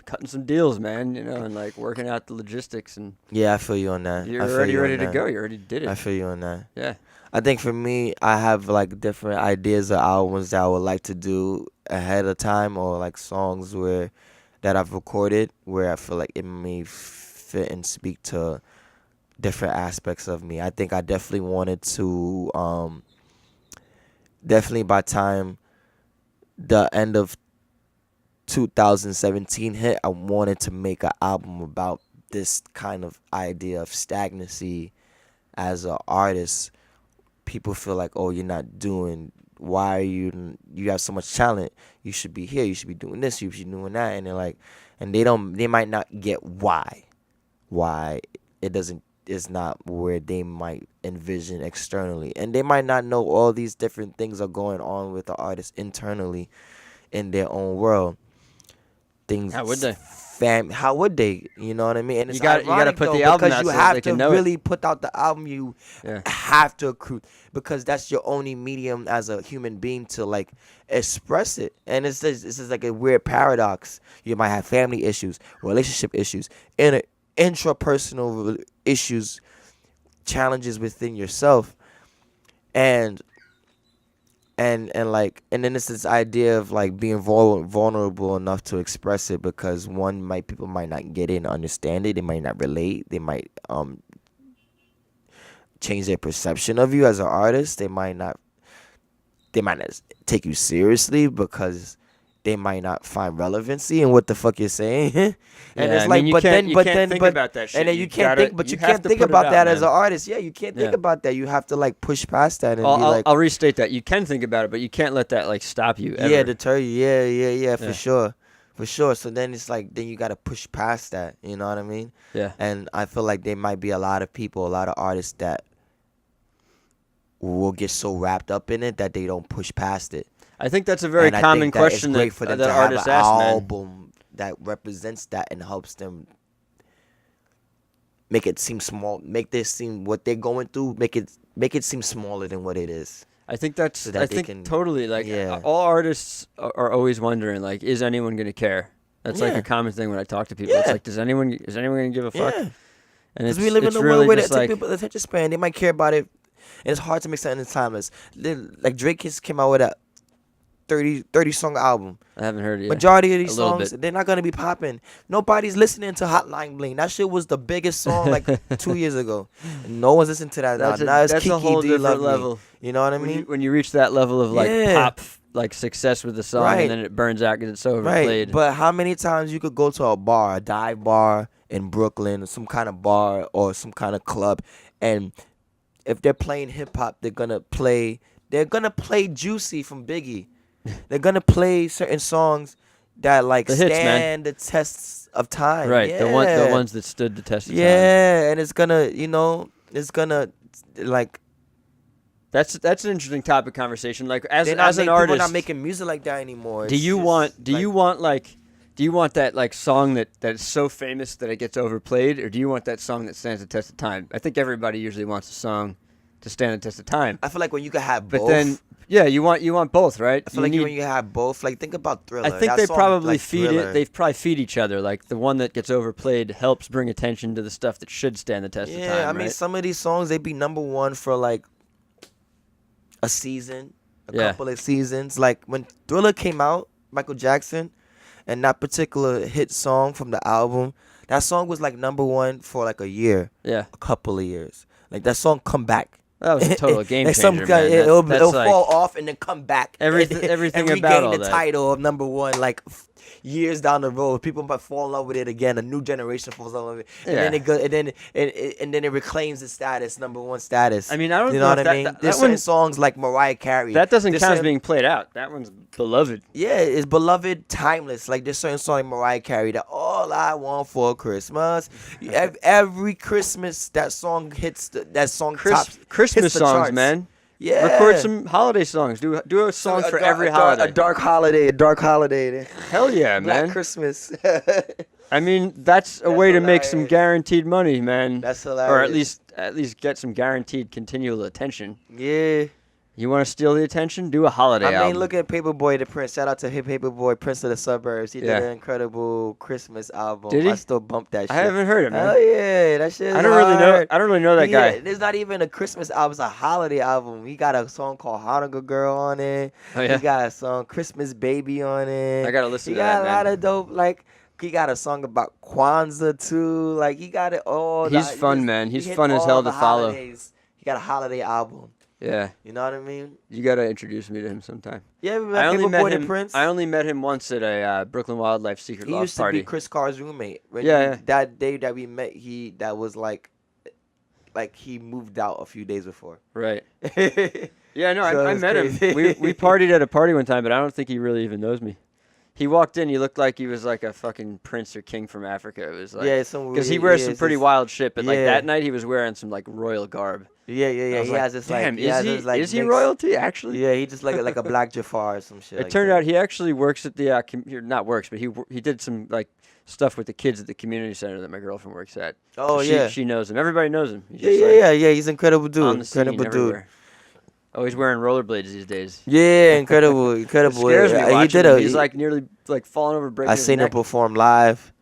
cutting some deals, man. You know, and like working out the logistics, and I feel you on that. You're already ready to go. You already did it. I feel you on that. Yeah. I think for me, I have like different ideas of albums that I would like to do ahead of time, or like songs that I've recorded where I feel like it may fit and speak to different aspects of me. I think I definitely wanted to, definitely by time the end of 2017 hit, I wanted to make an album about this kind of idea of stagnancy as an artist. People feel like, oh, you're not doing, why are you have so much talent, you should be here, you should be doing this, you should be doing that, and they're like, and they might not get why it's not where they might envision externally, and they might not know all these different things are going on with the artist internally in their own world. Things, how would they? How would they? You know what I mean? And it's you gotta put the album because out you so have they to can know really it. put out the album. You have to accrue, because that's your only medium as a human being to like express it. And it's just like a weird paradox. You might have family issues, relationship issues, intrapersonal issues, challenges within yourself, and then it's this idea of like being vulnerable enough to express it, because people might not get it and understand it, they might not relate, they might change their perception of you as an artist, they might not take you seriously because they might not find relevancy in what the fuck you're saying. And it's like, you can't think about that shit. And then you can't think about that as an artist. Yeah, you can't think about that. You have to like push past that and be like, I'll restate that. You can think about it, but you can't let that like stop you ever. Yeah, deter you. Yeah, for sure. For sure. So then it's like, then you got to push past that. You know what I mean? Yeah. And I feel like there might be a lot of artists that will get so wrapped up in it that they don't push past it. I think that's a very common question that for them that to artists have an ask, album that represents that and helps them make it seem small, make this seem what they're going through, make it seem smaller than what it is. I think that's totally like all artists are always wondering, like, is anyone going to care? That's like a common thing when I talk to people. It's like, is anyone going to give a fuck? Yeah. And we live in a really world where like, people attention span, they might care about it. And it's hard to make something timeless. Like Drake came out with 30 song album. I haven't heard it yet. Majority of these A little songs, bit. they're not gonna be popping. Nobody's listening to Hotline Bling. That shit was the biggest song like 2 years ago. And no one's listening to that now. Now it's that's Kiki, a whole Do You different Love level. Me? You know what I mean? When you reach that level of like Yeah. pop like success with the song, Right. and then it burns out because it's so overplayed. Right. But how many times you could go to a dive bar in Brooklyn, or some kind of bar or some kind of club, and if they're playing hip hop, they're gonna play Juicy from Biggie. They're gonna play certain songs that like The hits, man. stand the tests of time. Right, Yeah. the ones that stood the test of time. Yeah, and it's gonna like That's an interesting topic of conversation. Like as they're not an people artist, not making music like that anymore. do you want that like song that's so famous that it gets overplayed, or do you want that song that stands the test of time? I think everybody usually wants a song to stand the test of time. I feel like when you can have But both. then, yeah, you want both, right? I feel like when you have both, like think about Thriller. I think That they song, probably like, feed Thriller. it. They probably feed each other. Like the one that gets overplayed helps bring attention to the stuff that should stand the test of time. Yeah, I mean, right? some of these songs they be number one for like a season, a Yeah. couple of seasons. Like when Thriller came out, Michael Jackson, and that particular hit song from the album, that song was like number one for like a year, Yeah, a couple of years. Like that song come back. that was a total game Like changer, man. it'll That's like fall off and then come back. everything and about regain all the that. title of number one. Like years down the road, people might fall in love with it again. A new generation falls in love with it, and then Yeah. it go, and then it reclaims its status, number one status. I mean, I don't you know know if what I mean. that There's one- certain songs like Mariah Carey. That doesn't There's count as certain- being played out. That one's beloved. Yeah, it's beloved, timeless. Like there's certain song like Mariah Carey that all I want for Christmas. Every Christmas that song hits. That song tops Christmas hits the songs, charts. man. Yeah. Record some holiday songs. Do a song for every holiday. A dark holiday. Hell yeah, Black man. Christmas. I mean, that's a way to make some hilarious. guaranteed money, man. That's Or hilarious. at least get some guaranteed continual attention. Yeah. You want to steal the attention? Do a holiday I mean, album. look at Paperboy the Prince. Shout out to Paperboy Prince of the Suburbs. He Yeah. did an incredible Christmas album. Did he? I still bump that shit. I haven't heard it, man. Oh yeah, that shit. I don't really know that guy. There's not even a Christmas album. It's a holiday album. He got a song called Hanukkah Girl on it. Oh, yeah? He got a song Christmas Baby on it. I gotta listen He to that, got a lot man. of dope. Like he got a song about Kwanzaa too. Like he got it all. He's fun, man. he He's hit fun as all hell the to follow. holidays. He got a holiday album. Yeah, You know what I mean? you gotta introduce me to him sometime. Yeah, I only met Paperboy the him. Prince. I only met him once at a Brooklyn Wildlife Secret He Loft used to party. be Chris Carr's roommate. When Yeah. That day that we met, that was like he moved out a few days before. Right. Yeah, no, So I it's met him. crazy. We partied at a party one time, but I don't think he really even knows me. He walked in. He looked like he was like a fucking prince or king from Africa. It was like Yeah, because he wears some pretty wild shit. But like yeah. that night, he was wearing some like royal garb. Yeah. I was He like, has this damn, like, he has this, like, is he mix- royalty actually? Yeah, he just like a black Jafar or some shit. It turned out he actually works at the not works, but he did some like stuff with the kids at the community center that my girlfriend works at. Oh, So yeah. she knows him. Everybody knows him. He's Yeah, just, like, yeah. He's an incredible dude. on the scene Incredible dude. everywhere. Oh, he's wearing rollerblades these days. Yeah, incredible. It scares me He watching did him. a. He's like nearly like falling over, breaking I his seen him neck. perform live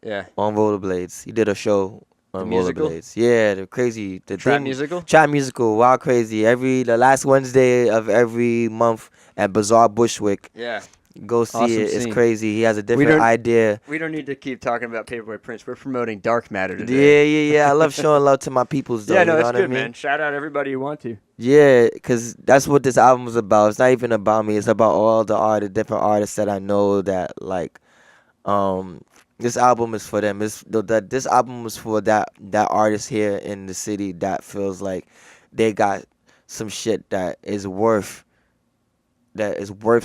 Yeah, on rollerblades. He did a show on The musical? rollerblades. Yeah, the crazy. The trap thing- musical. Trap musical, wild crazy. The last Wednesday of every month at Bazaar Bushwick. Yeah, Go see Awesome it. It's scene. crazy. He has a different don't- idea. we don't need to keep talking about Paperboy Prince. We're promoting Dark Matter today. Yeah. I love showing love to my peoples though. Yeah, you no, know it's what good, I mean? man. Shout out everybody you want to. Yeah, because that's what this album is about. It's not even about me. It's about all the different artists that I know that like. This album is for them. This album is for that artist here in the city that feels like they got some shit that is worth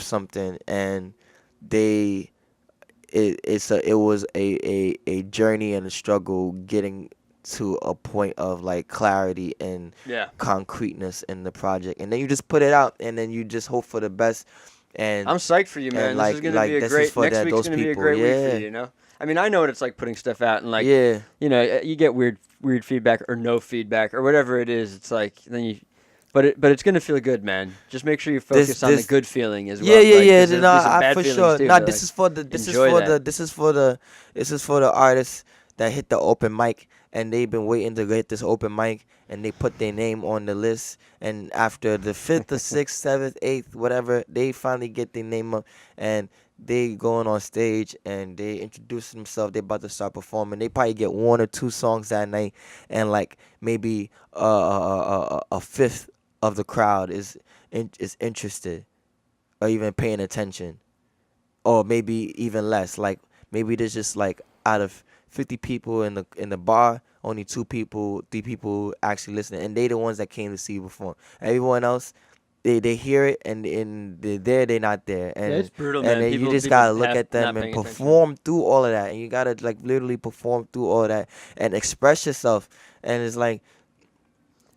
something, and it was a journey and a struggle getting to a point of like clarity and Yeah. concreteness in the project, and then you just put it out, and then you just hope for the best. And I'm psyched for you, man. like- This is gonna like, be a this great. is for Next that- week's those gonna be a people, great week yeah. for you. You know. I mean, I know what it's like putting stuff out and like. yeah, You know, you get weird feedback or no feedback or whatever it is. It's like then you. But it's gonna feel good, man. Just make sure you focus on the this- good feeling as well. yeah. Like, 'cause No, there's some bad for feelings sure. too, Nah, but, this like, is for the enjoy that. artists that hit the open mic and they've been waiting to get this open mic, and they put their name on the list, and after the 5th or 6th, 7th, 8th, whatever, they finally get their name up, and they going on stage, and they introduce themselves. They about to start performing. They probably get 1 or 2 songs that night, and like maybe a fifth of the crowd is interested or even paying attention, or maybe even less. Like maybe there's just like out of 50 people in the bar, only 2 people, 3 people actually listening, and they the ones that came to see you perform. Everyone else, they hear it, and they're there, they're not there, and Yeah, it's brutal, and man. then People- you just people gotta look have at them not and paying perform through all of that, and you gotta like literally perform through all of that and express yourself, and it's like.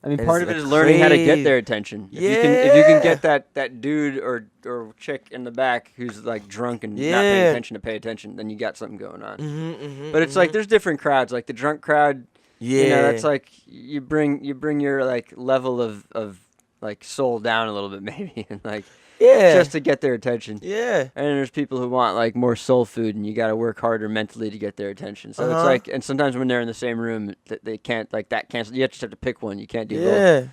I mean, And part it's of it is like learning how to get crazy. their attention. If you can Yeah. get that dude or chick in the back who's like drunk and not paying Yeah. attention to pay attention, then you got something going on. Mm-hmm, But it's like there's different crowds. Like the drunk crowd, yeah, you know, that's like you bring your like level of like soul down a little bit maybe, and like yeah, just to get their attention. yeah. And then there's people who want like more soul food, and you got to work harder mentally to get their attention. So it's Uh-huh. like, and sometimes when they're in the same room, they can't like that cancel. You just have to pick one. You can't do both. Yeah.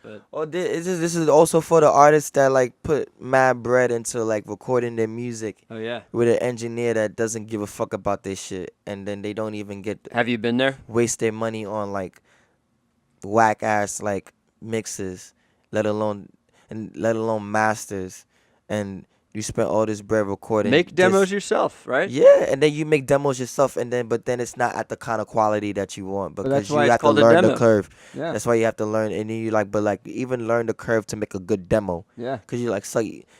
But- Oh, this is also for the artists that like put mad bread into like recording their music Oh yeah. with an engineer that doesn't give a fuck about their shit, and then they don't even Have you been there? waste their money on like whack ass like mixes, let alone masters, and you spent all this bread recording. Make demos just- yourself, right? Yeah, and then you make demos yourself, but then it's not at the kind of quality that you want because that's you why it's have to called a learn the demo. curve. Yeah. That's why you have to learn, and then you like, but like even learn the curve to make a good demo. Yeah. Cause you're like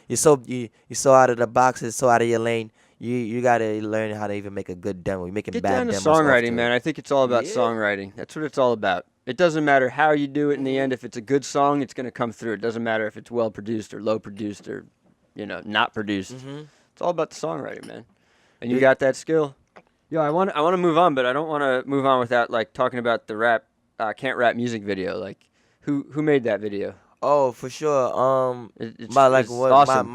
you're so out of the box, and so out of your lane. You gotta learn how to even make a good demo. You're making Get bad down to demos. off songwriting, the- man. I think it's all about Yeah. songwriting. That's what it's all about. It doesn't matter how you do it in the end. If it's a good song, it's gonna come through. It doesn't matter if it's well produced or low produced or, not produced. Mhm. It's all about the songwriting, man. And you Yeah. got that skill. Yo, I want to move on, but I don't want to move on without like talking about the can't rap music video. Like, who made that video? Oh, for sure. It's It's awesome.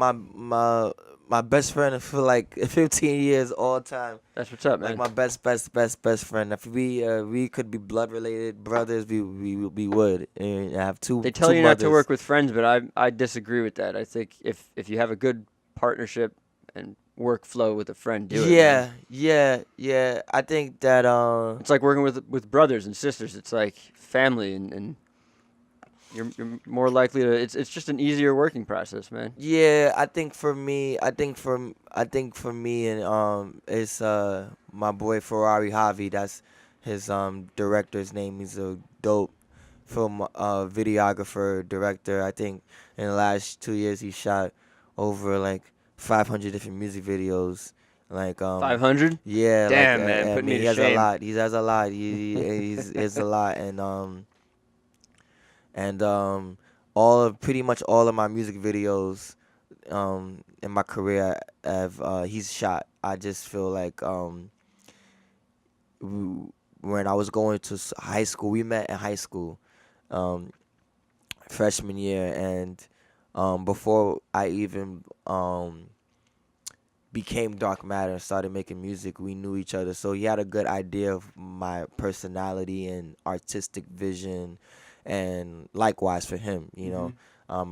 my best friend for like 15 years all time. That's what's up, man. Like my best friend. If we could be blood related brothers, we would. And I have two. They tell two you not to mothers. work with friends, but I disagree with that. I think if you have a good partnership and workflow with a friend, do it. Man. Yeah. I think that It's like working with brothers and sisters. It's like family, and you're more likely to. It's just an easier working process, man. yeah. I think for me, and it's my boy Ferrari Javi. That's his director's name. He's a dope film videographer, director. I think in the last 2 years he shot over like 500 different music videos. Like 500. yeah, Damn, like, man, I put me mean, to he has shame. a lot. He has a lot. He has a lot, and pretty much all of my music videos in my career have he's shot. I just feel like when I was going to high school, we met in high school, freshman year, and before I even became Dark Matter and started making music, we knew each other. So he had a good idea of my personality and artistic vision, and likewise for him, I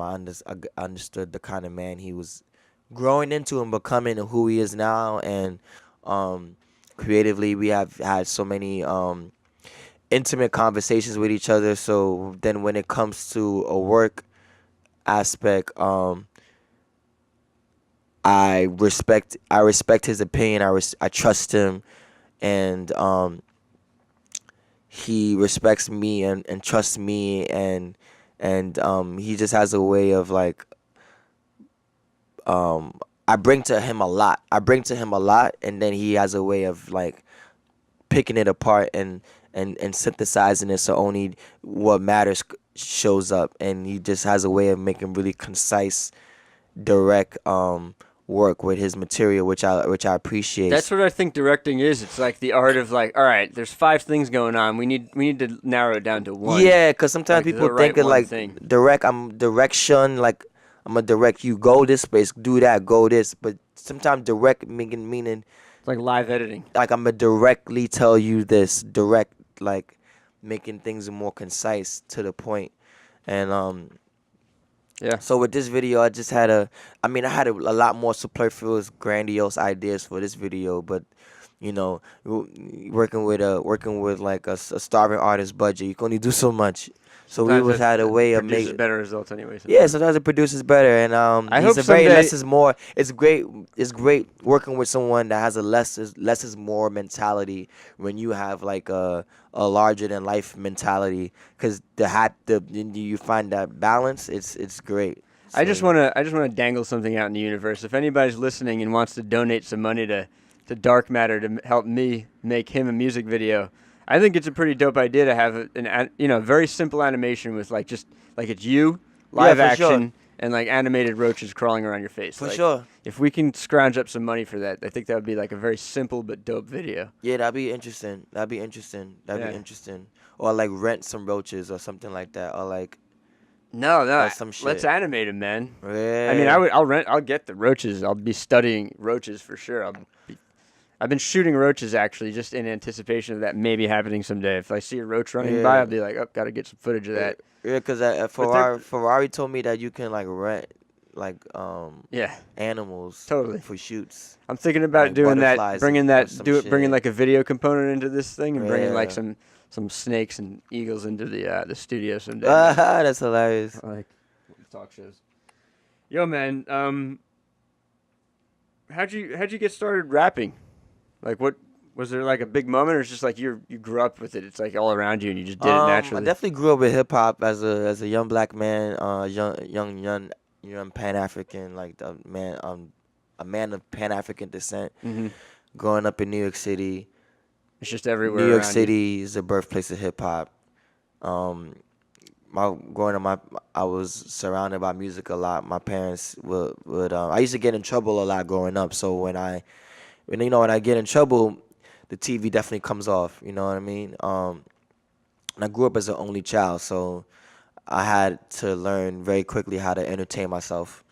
understood the kind of man he was growing into and becoming and who he is now. And creatively, we have had so many intimate conversations with each other. So then when it comes to a work aspect, I respect his opinion. I trust him, and he respects me and trusts me, and he just has a way of like I bring to him a lot, and then he has a way of like picking it apart and synthesizing it so only what matters shows up, and he just has a way of making really concise, direct work with his material, which I appreciate. That's what I think directing is. It's like the art of like, all right, there's 5 things going on. We need to narrow it down to one. Yeah, because sometimes Like, people the think right of one like thing. direction, like I'm gonna direct you, go this place, do that, go this. But sometimes direct meaning It's like live editing. like I'm gonna directly tell you this, direct like making things more concise to the point. And Yeah. so with this video, I had a lot more superfluous, grandiose ideas for this video, but you know, working with like a starving artist budget, you can only do so much. So we Sometimes was had a that way of produces making. better results anyway. Yeah, Sometimes. sometimes it produces better, and I he's hope a very someday. less is more. It's great. It's great working with someone that has a less is more mentality when you have like a larger than life mentality, because you find that balance. It's great. I So just wanna dangle something out in the universe. If anybody's listening and wants to donate some money to Dark Matter to help me make him a music video, I think it's a pretty dope idea to have very simple animation with like just like it's you live for sure. action and like animated roaches crawling around your face. For Like, sure. If we can scrounge up some money for that, I think that would be like a very simple but dope video. Yeah, that'd be interesting. That'd be Yeah. interesting. Or like rent some roaches or something like that. Or like No, some shit. let's animate him, man. yeah. I mean, I'll get the roaches. I'll be studying roaches for sure. I've been shooting roaches actually, just in anticipation of that maybe happening someday. If I see a roach running by, Yeah. I'll be like, oh, gotta get some footage of that. Yeah, because Ferrari told me that you can like rent like Yeah, animals totally. for shoots. I'm thinking about Like doing that, butterflies bringing or that, some bringing shit. like a video component into this thing, and bringing like Yeah. some snakes and eagles into the studio someday. That's hilarious. I like talk shows. Yo, man, how'd you get started rapping? Like, what was there like a big moment, or it's just like you grew up with it? It's like all around you, and you just did it naturally. I definitely grew up with hip hop as a young black man, young Pan African, like a man of Pan African descent. Mm-hmm. Growing up in New York City. It's just everywhere. New York around City is the birthplace of hip hop. Growing up, I was surrounded by music a lot. My parents would I used to get in trouble a lot growing up. So when I get in trouble, the TV definitely comes off. You know what I mean? And I grew up as an only child, so I had to learn very quickly how to entertain myself.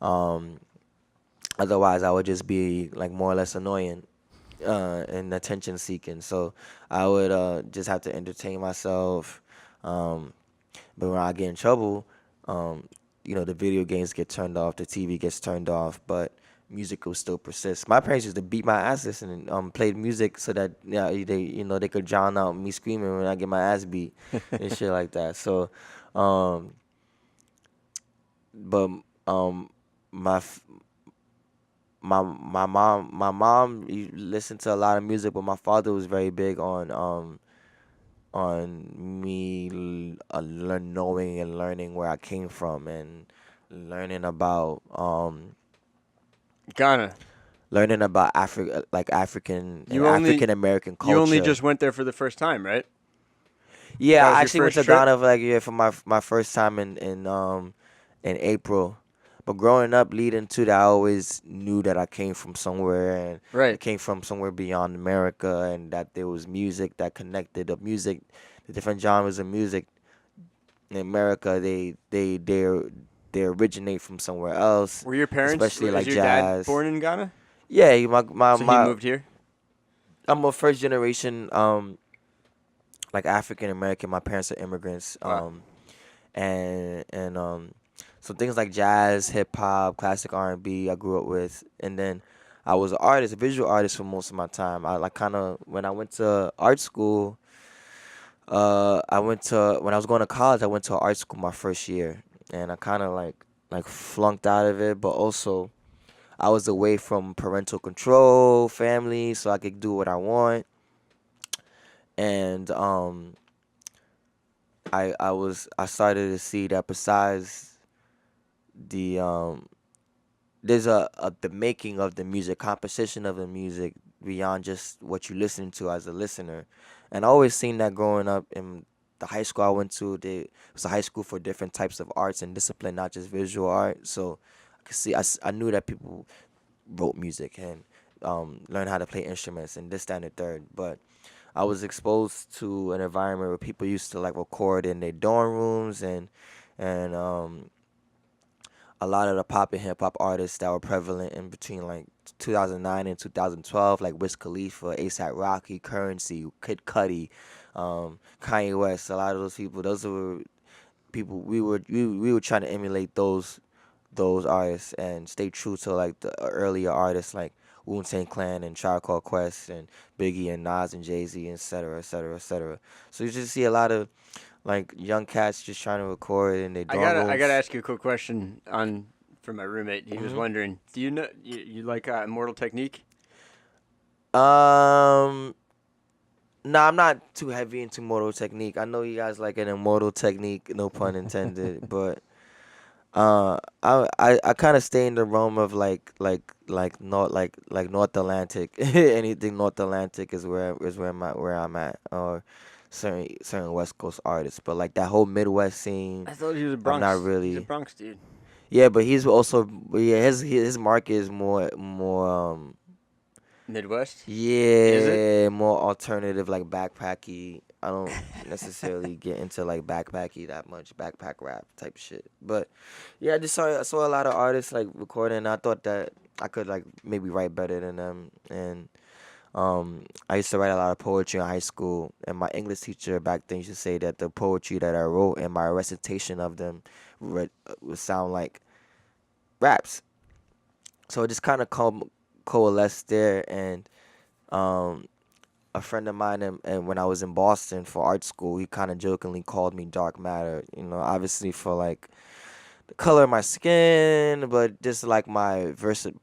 Otherwise, I would just be like more or less annoying and attention seeking. So I would just have to entertain myself. But when I get in trouble, the video games get turned off, the TV gets turned off, but music will still persist. My parents used to beat my ass listening, played music so that they could drown out me screaming when I get my ass beat and shit like that. So, but my mom listened to a lot of music, but my father was very big on me knowing and learning where I came from and learning about Ghana. Learning about African African American culture. You only just went there for the first time, right? Yeah, That was I your actually went first to trip? Ghana for my first time in April. But growing up, leading to that, I always knew that I came from somewhere, and Right. I came from somewhere beyond America, and that there was music that connected the different genres of music in America. They originate from somewhere else. Were your parents? especially Was like your jazz. dad born in Ghana? Yeah, So he moved here. I'm a first generation like African American. My parents are immigrants. Wow. And so things like jazz, hip hop, classic R&B I grew up with, and then I was a visual artist for most of my time. I like kind of when I went to art school. When I was going to college, I went to art school my first year, and I kind of like flunked out of it, but also I was away from parental control, family, so I could do what I want. And I started to see that besides the there's the making of the music, composition of the music beyond just what you listen to as a listener. And I always seen that growing up in the high school I went to. It was a high school for different types of arts and discipline, not just visual art. So I could see, I knew that people wrote music and learned how to play instruments and this, that, and the third. But I was exposed to an environment where people used to like record in their dorm rooms and a lot of the pop and hip hop artists that were prevalent in between like 2009 and 2012, like Wiz Khalifa, ASAP Rocky, Currency, Kid Cudi, Kanye West. A lot of those people, those were people we were trying to emulate those artists and stay true to like the earlier artists like Wu-Tang Clan and Tribe Called Quest and Biggie and Nas and Jay-Z, et cetera, et cetera, et cetera. So you just see a lot of like young cats just trying to record in their dorm rooms. I gotta ask you a quick question from my roommate. He was Mm-hmm. wondering, do you know you like Immortal Technique? Nah, I'm not too heavy into Immortal Technique. I know you guys like an Immortal Technique, no pun intended, but I kind of stay in the realm of like North Atlantic. Anything North Atlantic is where I'm at, or certain West Coast artists. But like that whole Midwest scene, I thought he was a I'm Bronx. not really. He's a Bronx dude. Yeah, but he's also his market is more Midwest. yeah, more alternative, like backpacky. I don't necessarily get into like backpacky that much, backpack rap type shit. But yeah, I saw a lot of artists like recording. And I thought that I could like maybe write better than them. And I used to write a lot of poetry in high school. And my English teacher back then used to say that the poetry that I wrote and my recitation of them would sound like raps. So it just kind of coalesced there. And a friend of mine, and when I was in Boston for art school, he kind of jokingly called me Dark Matter. You know, obviously for like the color of my skin, but just like my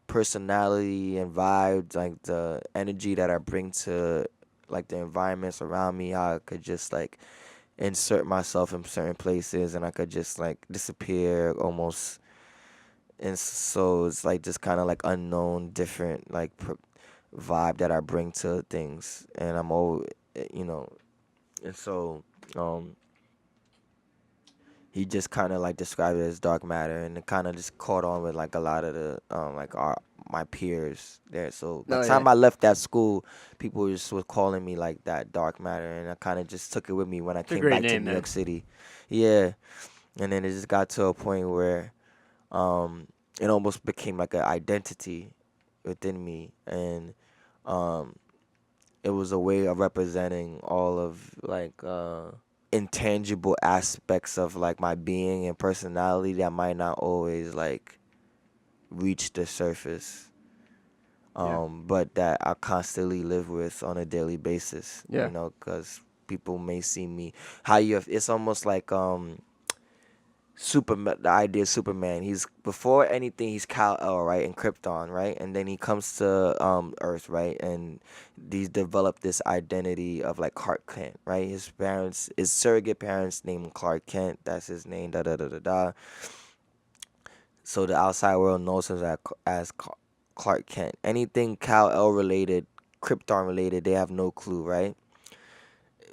personality and vibes, like the energy that I bring to like the environments around me, how I could just like insert myself in certain places and I could just like disappear almost. And so it's like just kind of like unknown, different like vibe that I bring to things, and I'm always, you know, and so he just kind of like described it as dark matter, and it kind of just caught on with like a lot of the like my peers there. So by the time I left that school, people just was calling me like that dark matter, and I kind of just took it with me when I came back to New York City. Yeah, and then it just got to a point where it almost became like an identity within me, and it was a way of representing all of like intangible aspects of like my being and personality that might not always like reach the surface, but that I constantly live with on a daily basis. Yeah. You know, because people may see me it's almost like the idea of Superman. He's before anything. He's Kal-El, right, and Krypton, right, and then he comes to Earth, right, and he's developed this identity of like Clark Kent, right. His surrogate parents named Clark Kent. That's his name. Da da da da da. So the outside world knows him as Clark Kent. Anything Kal-El related, Krypton related, they have no clue, right.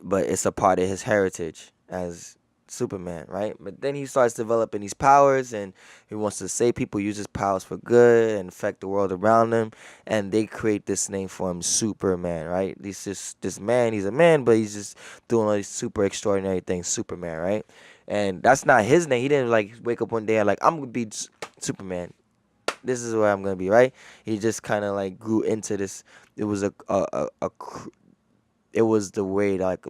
But it's a part of his heritage as Superman, right? But then he starts developing these powers, and he wants to save people, use his powers for good, and affect the world around him. And they create this name for him, Superman, right? He's just this man. He's a man, but he's just doing all these super extraordinary things, Superman, right? And that's not his name. He didn't like wake up one day and like I'm gonna be Superman. This is where I'm gonna be, right? He just kind of like grew into this. It was it was the way like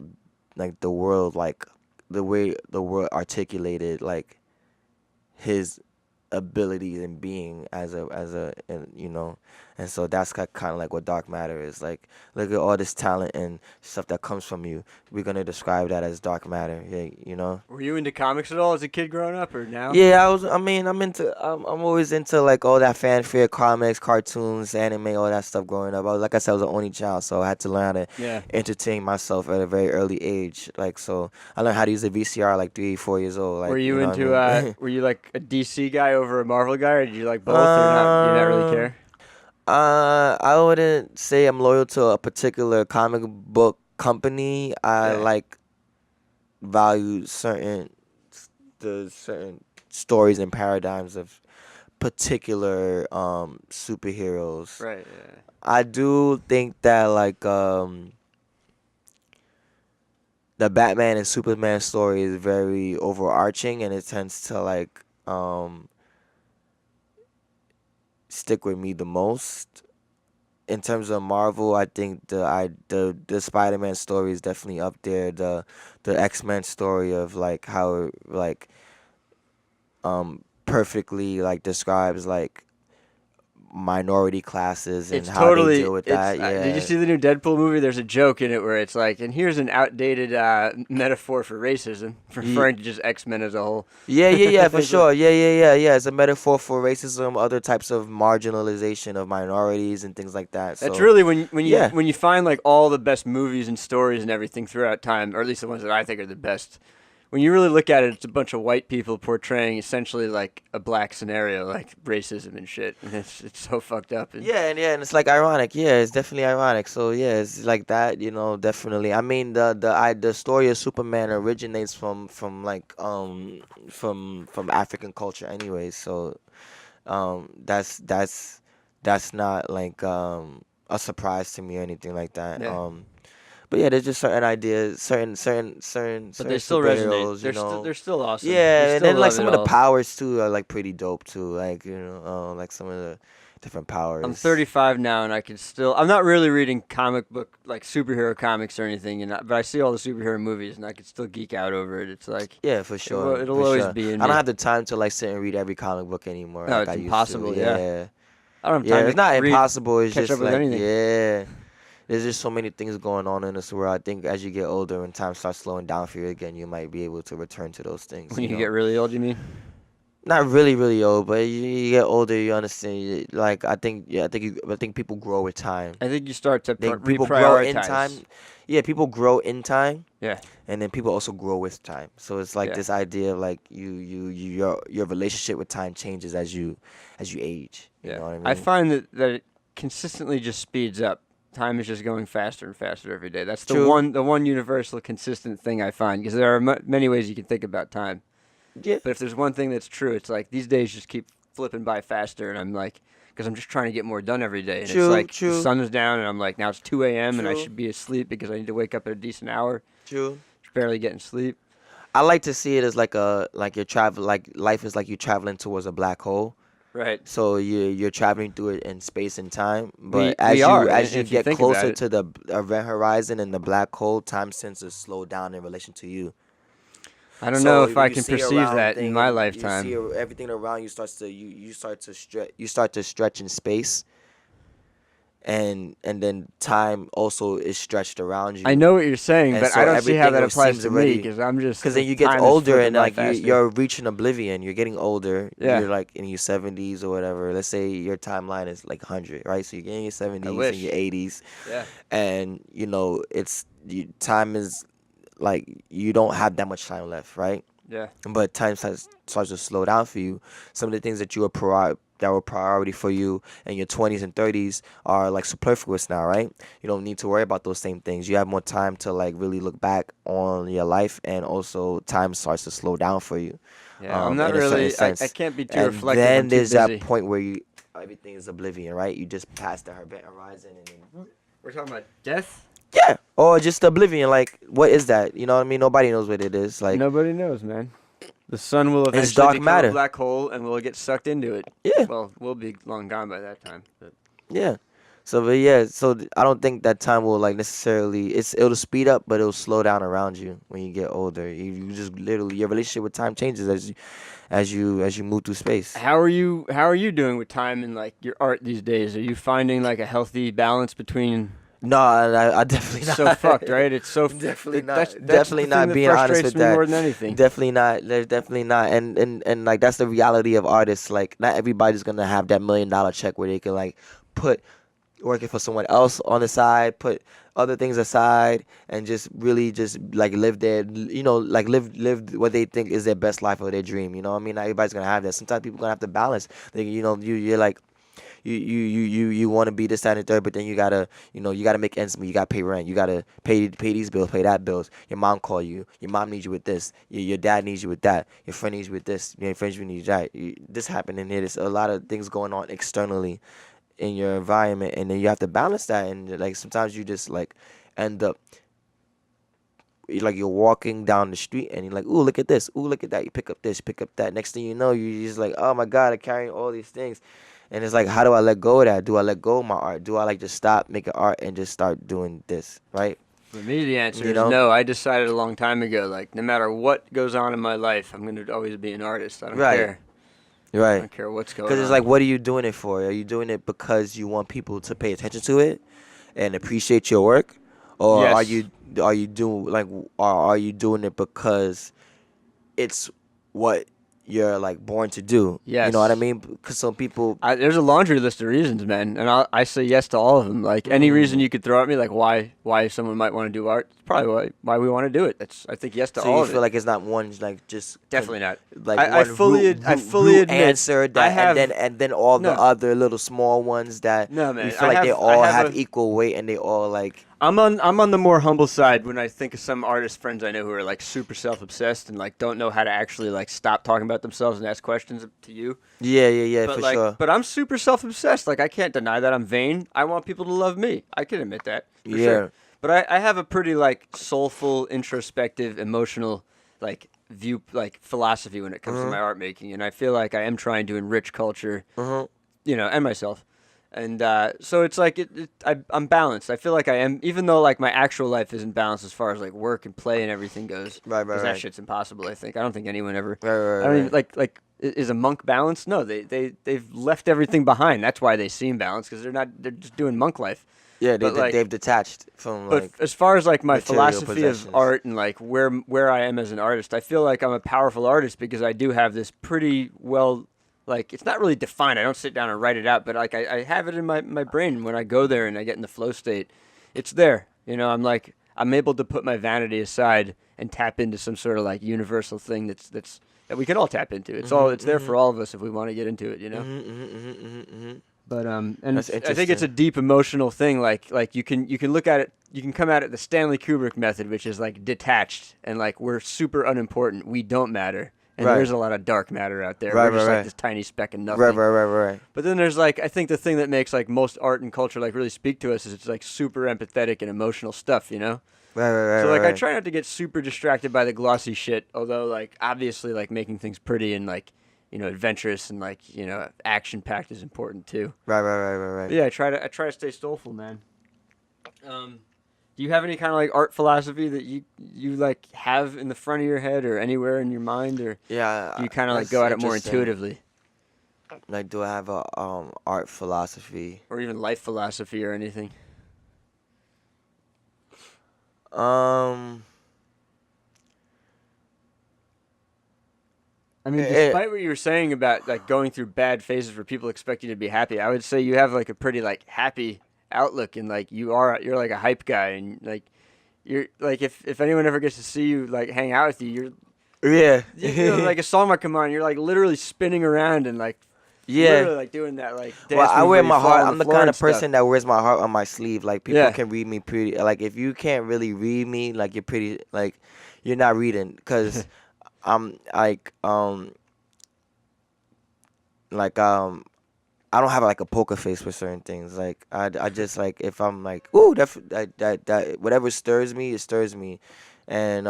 the world like. The way the world articulated like his abilities and being as a and, you know, and so that's kind of like what dark matter is. Like, look at all this talent and stuff that comes from you. We're gonna describe that as dark matter. Yeah, you know. Were you into comics at all as a kid growing up, or now? Yeah, I'm always into like all that fanfare, comics, cartoons, anime, all that stuff growing up. Like I said, I was an only child, so I had to learn how to entertain myself at a very early age. Like, so I learned how to use a VCR like 3, 4 years old. Like, were you know into what I mean? were you like a DC guy over a Marvel guy, or did you like both, or not? Do you not really care? I wouldn't say I'm loyal to a particular comic book company. I like value certain stories and paradigms of particular superheroes. Right. Yeah. I do think that like the Batman and Superman story is very overarching, and it tends to like stick with me the most. In terms of Marvel, I think the Spider-Man story is definitely up there. The X-Men story of like how like perfectly like describes like minority classes and It's how they totally. deal with It's. that. Did you Yeah. see the new Deadpool movie? There's a joke in it where it's like, and here's an outdated metaphor for racism, referring to just X-Men as a whole. Yeah, for It's like- sure. Yeah. It's a metaphor for racism, other types of marginalization of minorities and things like that. That's So, really when yeah. you find like all the best movies and stories and everything throughout time, or at least the ones that I think are the best. When you really look at it, it's a bunch of white people portraying essentially like a black scenario, like racism and shit, and it's so fucked up. And And it's like ironic. Yeah, it's definitely ironic. So yeah, it's like that. Definitely. I mean, the story of Superman originates from African culture, anyways. So that's not like a surprise to me or anything like that. yeah, But yeah, there's just certain ideas, certain but they certain still resonate. superheroes, you know. They're still awesome. We Yeah, and still then like love some it of the all. powers too are like pretty dope too. Like like some of the different I'm powers. 35 now, and I can still. I'm not really reading comic book like superhero comics or anything, but I see all the superhero movies, and I can still geek out over it. It's like Yeah, for sure. it'll For always sure. be in I don't me. have the time to like sit and read every comic book anymore No, like it's I used impossible. to. Yeah, Yeah. I don't have Yeah, time it's to not read, impossible. It's catch just up with like anything. yeah. There's just so many things going on in this world. I think as you get older and time starts slowing down for you again, you might be able to return to those things. When you get really old, you mean? Not really, really old, but you get older, you understand. Like I think people grow with time. I think you start to People grow in time. reprioritize. Yeah, people grow in time, Yeah, and then people also grow with time. So it's like yeah. this idea of like your relationship with time changes as you age. You know what I mean? I find that it consistently just speeds up. Time is just going faster and faster every day. That's True. the one universal consistent thing I find, because there are many ways you can think about time. Yeah. But if there's one thing that's true, it's like these days just keep flipping by faster, and I'm like, because I'm just trying to get more done every day. And True, it's like true. the sun is down, and I'm like, now it's 2 a.m. and I True. should be asleep because I need to wake up at a decent hour. True. Just barely getting sleep. I like to see it as like you're travel like life is like you traveling towards a black hole. Right. So you're traveling through it in space and time, but We as are, as you if you get think about closer it. to the event horizon and the black hole, time tends to slow down in relation to you. I don't So know if when I you can see perceive around that in thing my and lifetime. You see everything around you starts to you start to stretch in space, and then time also is stretched around you. I know what you're saying, And but so I don't see how that everything applies seems to me already- because I'm just. Because then you get time is older flipping and by like faster. you're reaching oblivion. You're getting older. Yeah. You're like in your 70s or whatever. Let's say your timeline is like 100, right? So you're getting your 70s wish. and your 80s, Yeah. and time is like you don't have that much time left, right? Yeah. But time starts to slow down for you. Some of the things that that were priority for you in your 20s and 30s are like superfluous now, right? You don't need to worry about those same things. You have more time to like really look back on your life, and also time starts to slow down for you. Yeah. I'm not in a certain really. sense. I can't be too And reflective. then I'm too there's busy. that point where everything is oblivion, right? You just pass the event horizon and then We're talking about death. yeah, or just oblivion. Like, what is that? You know what I mean? Nobody knows what it is. Like, Nobody knows, man. The sun will eventually It's dark become matter. a black hole, and we'll get sucked into it. yeah. Well, we'll be long gone by that time. But Yeah. So I don't think that time will like necessarily it'll speed up, but it'll slow down around you when you get older. You just literally your relationship with time changes as you move through space. how are you doing with time and like your art these days? Are you finding like a healthy balance between? No, I definitely It's not. so fucked, right? It's so Definitely not. That's Definitely the thing not that being honest frustrates with me that. more than anything. Definitely not. There's definitely not. And like that's the reality of artists. Like not everybody's gonna have that $1 million check where they can like put working for someone else on the side, put other things aside, and just really just like live their like live what they think is their best life or their dream. You know what I mean? Not everybody's gonna have that. Sometimes people gonna have to balance. You're like you want to be this, that, and the third, but then you gotta make ends meet. You gotta pay rent. You gotta pay these bills, pay that bills. Your mom call you. Your mom needs you with this. Your dad needs you with that. Your friend needs you with this. Your friends need that. This happened in here. There's a lot of things going on externally in your environment, and then you have to balance that. And like sometimes you just like end up like you're walking down the street and you're like, ooh, look at this, ooh, look at that. You pick up this, pick up that. Next thing you know, you're just like, oh my God, I'm carrying all these things. And it's like, how do I let go of that? Do I let go of my art? Do I like just stop making art and just start doing this, right? For me, the answer You is know? no. I decided a long time ago, like, no matter what goes on in my life, I'm going to always be an artist. I don't Right. care. I Right. don't care what's going on. Because it's like, what are you doing it for? Are you doing it because you want people to pay attention to it and appreciate your work, or Yes. are you doing like, or are you doing it because it's what you're like born to do? Yes. You know what I mean? Because some people, There's a laundry list of reasons, man, and I say yes to all of them. Like any reason you could throw at me, like why someone might want to do art, it's probably why we want to do it. I think yes to so all you of feel it. like it's not one like just Definitely not. like I one fully root admit answer that, I have, and then all the no. other little small ones that No, man, you feel like they I all have have a- equal weight and they all like. I'm on the more humble side when I think of some artist friends I know who are like super self-obsessed and like don't know how to actually like stop talking about themselves and ask questions to you. Yeah, But for like, sure. but I'm super self-obsessed. Like I can't deny that I'm vain. I want people to love me. I can admit that for Yeah. sure. But I have a pretty like soulful, introspective, emotional like view like philosophy when it comes to my art making, and I feel like I am trying to enrich culture, and myself. And so it's like I'm balanced. I feel like I am, even though like my actual life isn't balanced as far as like work and play and everything goes. Right, Because that right. shit's impossible. I think. I don't think anyone ever. Right, I don't even right. like. Is a monk balanced? No, they've left everything behind. That's why they seem balanced because they're not. They're just doing monk life. Yeah, But, like- they've detached from But like. as far as like my material philosophy of possessions. art and like where I am as an artist, I feel like I'm a powerful artist because I do have this pretty well, like it's not really defined. I don't sit down and write it out, but like I have it in my brain when I go there and I get in the flow state. It's there. I'm able to put my vanity aside and tap into some sort of like universal thing that we can all tap into. It's there for all of us if we want to get into it. But and That's I think it's a interesting. deep emotional thing. Like you can look at it. You can come at it the Stanley Kubrick method, which is like detached and like we're super unimportant. We don't matter. And Right. there's a lot of dark matter out there. Right, We're just right, like right. this tiny speck of nothing. Right. But then there's like I think the thing that makes like most art and culture like really speak to us is it's like super empathetic and emotional stuff. Right. So like I right. try not to get super distracted by the glossy shit. Although like obviously like making things pretty and like adventurous and like action packed is important too. Right. But yeah, I try to stay soulful, man. Do you have any kind of like art philosophy that you like have in the front of your head or anywhere in your mind, or Yeah. do you kind of like that's go at it more interesting. intuitively, Like, do I have a art philosophy? or even life philosophy or anything? I mean, despite what you were saying about like going through bad phases where people expect you to be happy, I would say you have like a pretty like happy outlook, and like you're like a hype guy, and like you're like if anyone ever gets to see you like hang out with you, Yeah. like a song might come on, you're like literally spinning around and like Yeah. literally like doing that like dance Well, I move wear where you my fly heart. on I'm the floor kind and of person that wears my heart on my sleeve. Like, people Yeah. can read me pretty. Like, if you can't really read me, like, you're pretty. Like, you're not reading. Because I'm I don't have like a poker face for certain things. Like, I just like, if I'm like, ooh, that whatever stirs me, it stirs me, and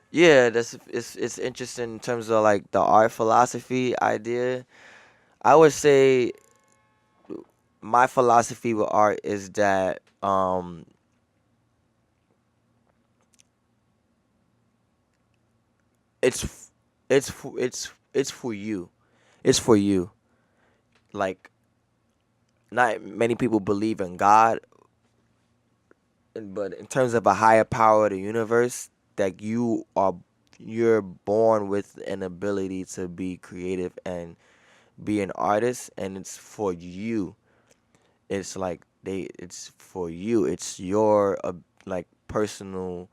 yeah, it's interesting in terms of like the art philosophy idea. I would say my philosophy with art is that it's it's for you. It's for you. Like, not many people believe in God, but in terms of a higher power of the universe, that you're born with an ability to be creative and be an artist, and it's for you. It's like it's for you. It's your like personal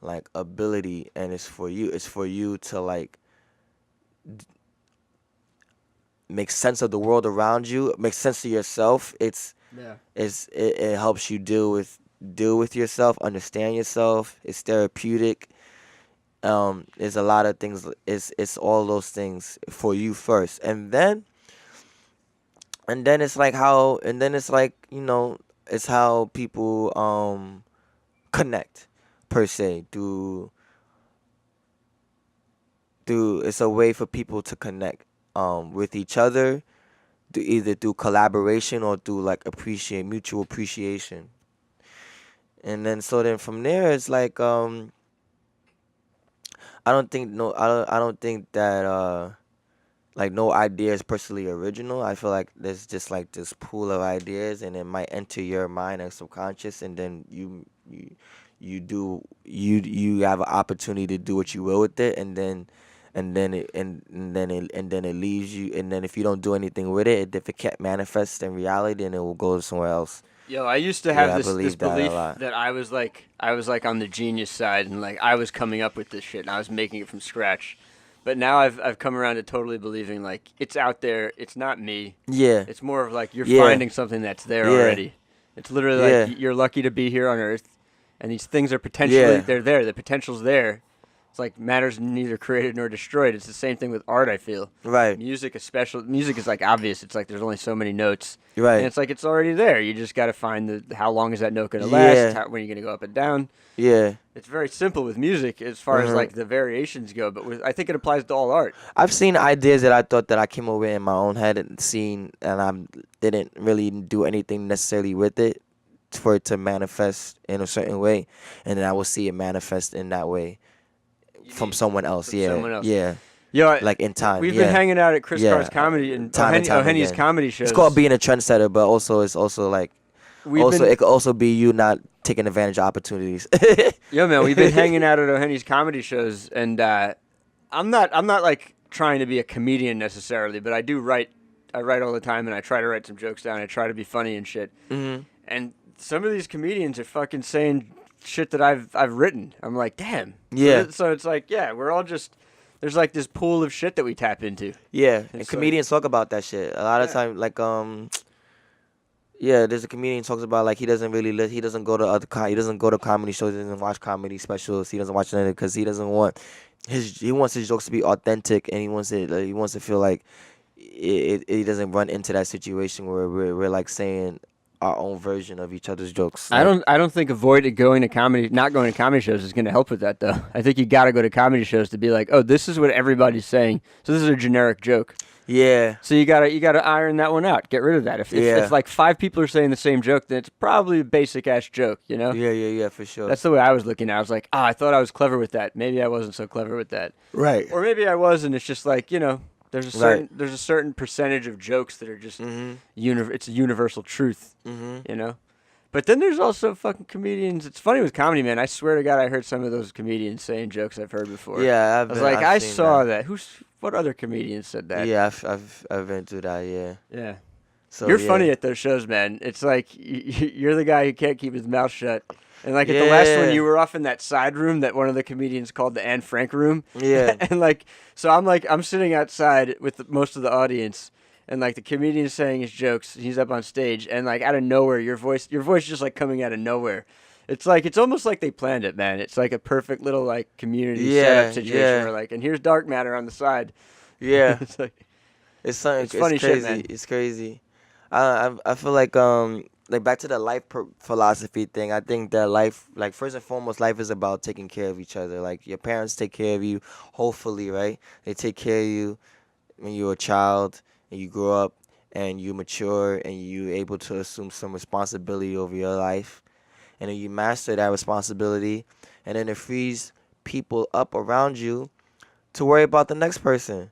like ability, and it's for you. It's for you to like make sense of the world around you, make sense of yourself. yeah. It helps you deal with yourself, understand yourself. It's therapeutic. There's a lot of things. It's all those things for you first, and then it's like how, and then it's like, it's how people connect, per se. Do it's a way for people to connect, with each other, either through collaboration or through like mutual appreciation. And then from there it's like I don't think that like no idea is personally original. I feel like there's just like this pool of ideas, and it might enter your mind and subconscious, and then you have an opportunity to do what you will with it, and then it leaves you, and then if you don't do anything with it, if it can't manifest in reality, then it will go somewhere else. Yo, I used to have I this believe that a belief lot. that I was like on the genius side, and like I was coming up with this shit and I was making it from scratch. But now I've come around to totally believing like it's out there. It's not me. Yeah. It's more of like you're Yeah. finding something that's there Yeah. already. It's literally like Yeah. you're lucky to be here on Earth, and these things are potentially Yeah. they're there. The potential's there. It's like matter's neither created nor destroyed. It's the same thing with art, I feel. Right. Music is like obvious. It's like there's only so many notes. Right. And it's like it's already there. You just got to find how long is that note going to Yeah. last? When are you going to go up and down? Yeah. It's very simple with music as far as like the variations go, but I think it applies to all art. I've seen ideas that I thought that I came up with in my own head and seen, and I didn't really do anything necessarily with it for it to manifest in a certain way, and then I will see it manifest in that way from someone else. From Yeah. someone else. Yeah. Yo, Like in time. we've yeah. been hanging out at Chris Yeah. Carr's comedy and Time and time O'Henny's again. comedy shows. It's called being a trendsetter, but also it's also like it could also be you not taking advantage of opportunities. Yo, man, we've been hanging out at O'Henny's comedy shows, and I'm not like trying to be a comedian necessarily, but I do write. I write all the time, and I try to write some jokes down. I try to be funny and shit. Mm-hmm. And some of these comedians are fucking saying shit that I've written. I'm like, damn. Yeah. So it's like, yeah, we're all just there's like this pool of shit that we tap into. Yeah, and It's comedians talk about that shit a lot of time. Like yeah, there's a comedian who talks about like he doesn't go to he doesn't go to comedy shows, he doesn't watch comedy specials, he doesn't watch anything because he doesn't want he wants his jokes to be authentic, and he wants to feel like he doesn't run into that situation where we're like saying our own version of each other's jokes. I don't think not going to comedy shows is going to help with that though. I think you got to go to comedy shows to be like, oh, this is what everybody's saying, so this is a generic joke. Yeah. So you gotta iron that one out. Get rid of that. If like 5 people are saying the same joke, then it's probably a basic ass joke, you know? Yeah, for sure. That's the way I was looking at it. I was like, I thought I was clever with that. Maybe I wasn't so clever with that. Right. Or maybe I was, and it's just like, you know, there's a certain percentage of jokes that are just it's a universal truth, you know? But then there's also fucking comedians. It's funny with comedy, man. I swear to God, I heard some of those comedians saying jokes I've heard before. Yeah, I saw that. What other comedian said that? Yeah, I've been through that. Yeah. Yeah. So You're funny at those shows, man. It's like you're the guy who can't keep his mouth shut. And like at the last one, you were off in that side room that one of the comedians called the Anne Frank room. Yeah. And like, so I'm sitting outside with most of the audience, and like the comedian's saying his jokes. He's up on stage, and like out of nowhere, your voice just like coming out of nowhere. It's like it's almost like they planned it, man. It's like a perfect little like community setup situation where like, and here's dark matter on the side. Yeah. It's like it's something. It's funny crazy. shit, man. It's crazy. I feel like back to the life philosophy thing. I think that life, like first and foremost, life is about taking care of each other. Like your parents take care of you, hopefully, right? They take care of you when you're a child and you grow up and you mature and you able to assume some responsibility over your life, and then you master that responsibility, and then it frees people up around you to worry about the next person.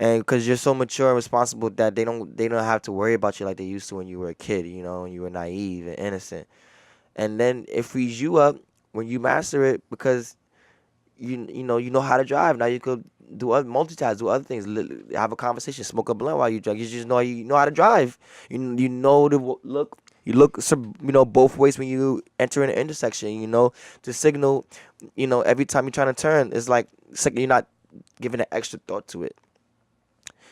And because you're so mature and responsible that they don't have to worry about you like they used to when you were a kid, you know, when you were naive and innocent. And then it frees you up when you master it because you know how to drive. Now you could multitask, do other things, have a conversation, smoke a blunt while you drive. You just know how to drive. You know to look. You look, both ways when you enter an intersection. You know to signal. Every time you're trying to turn, it's like you're not giving an extra thought to it.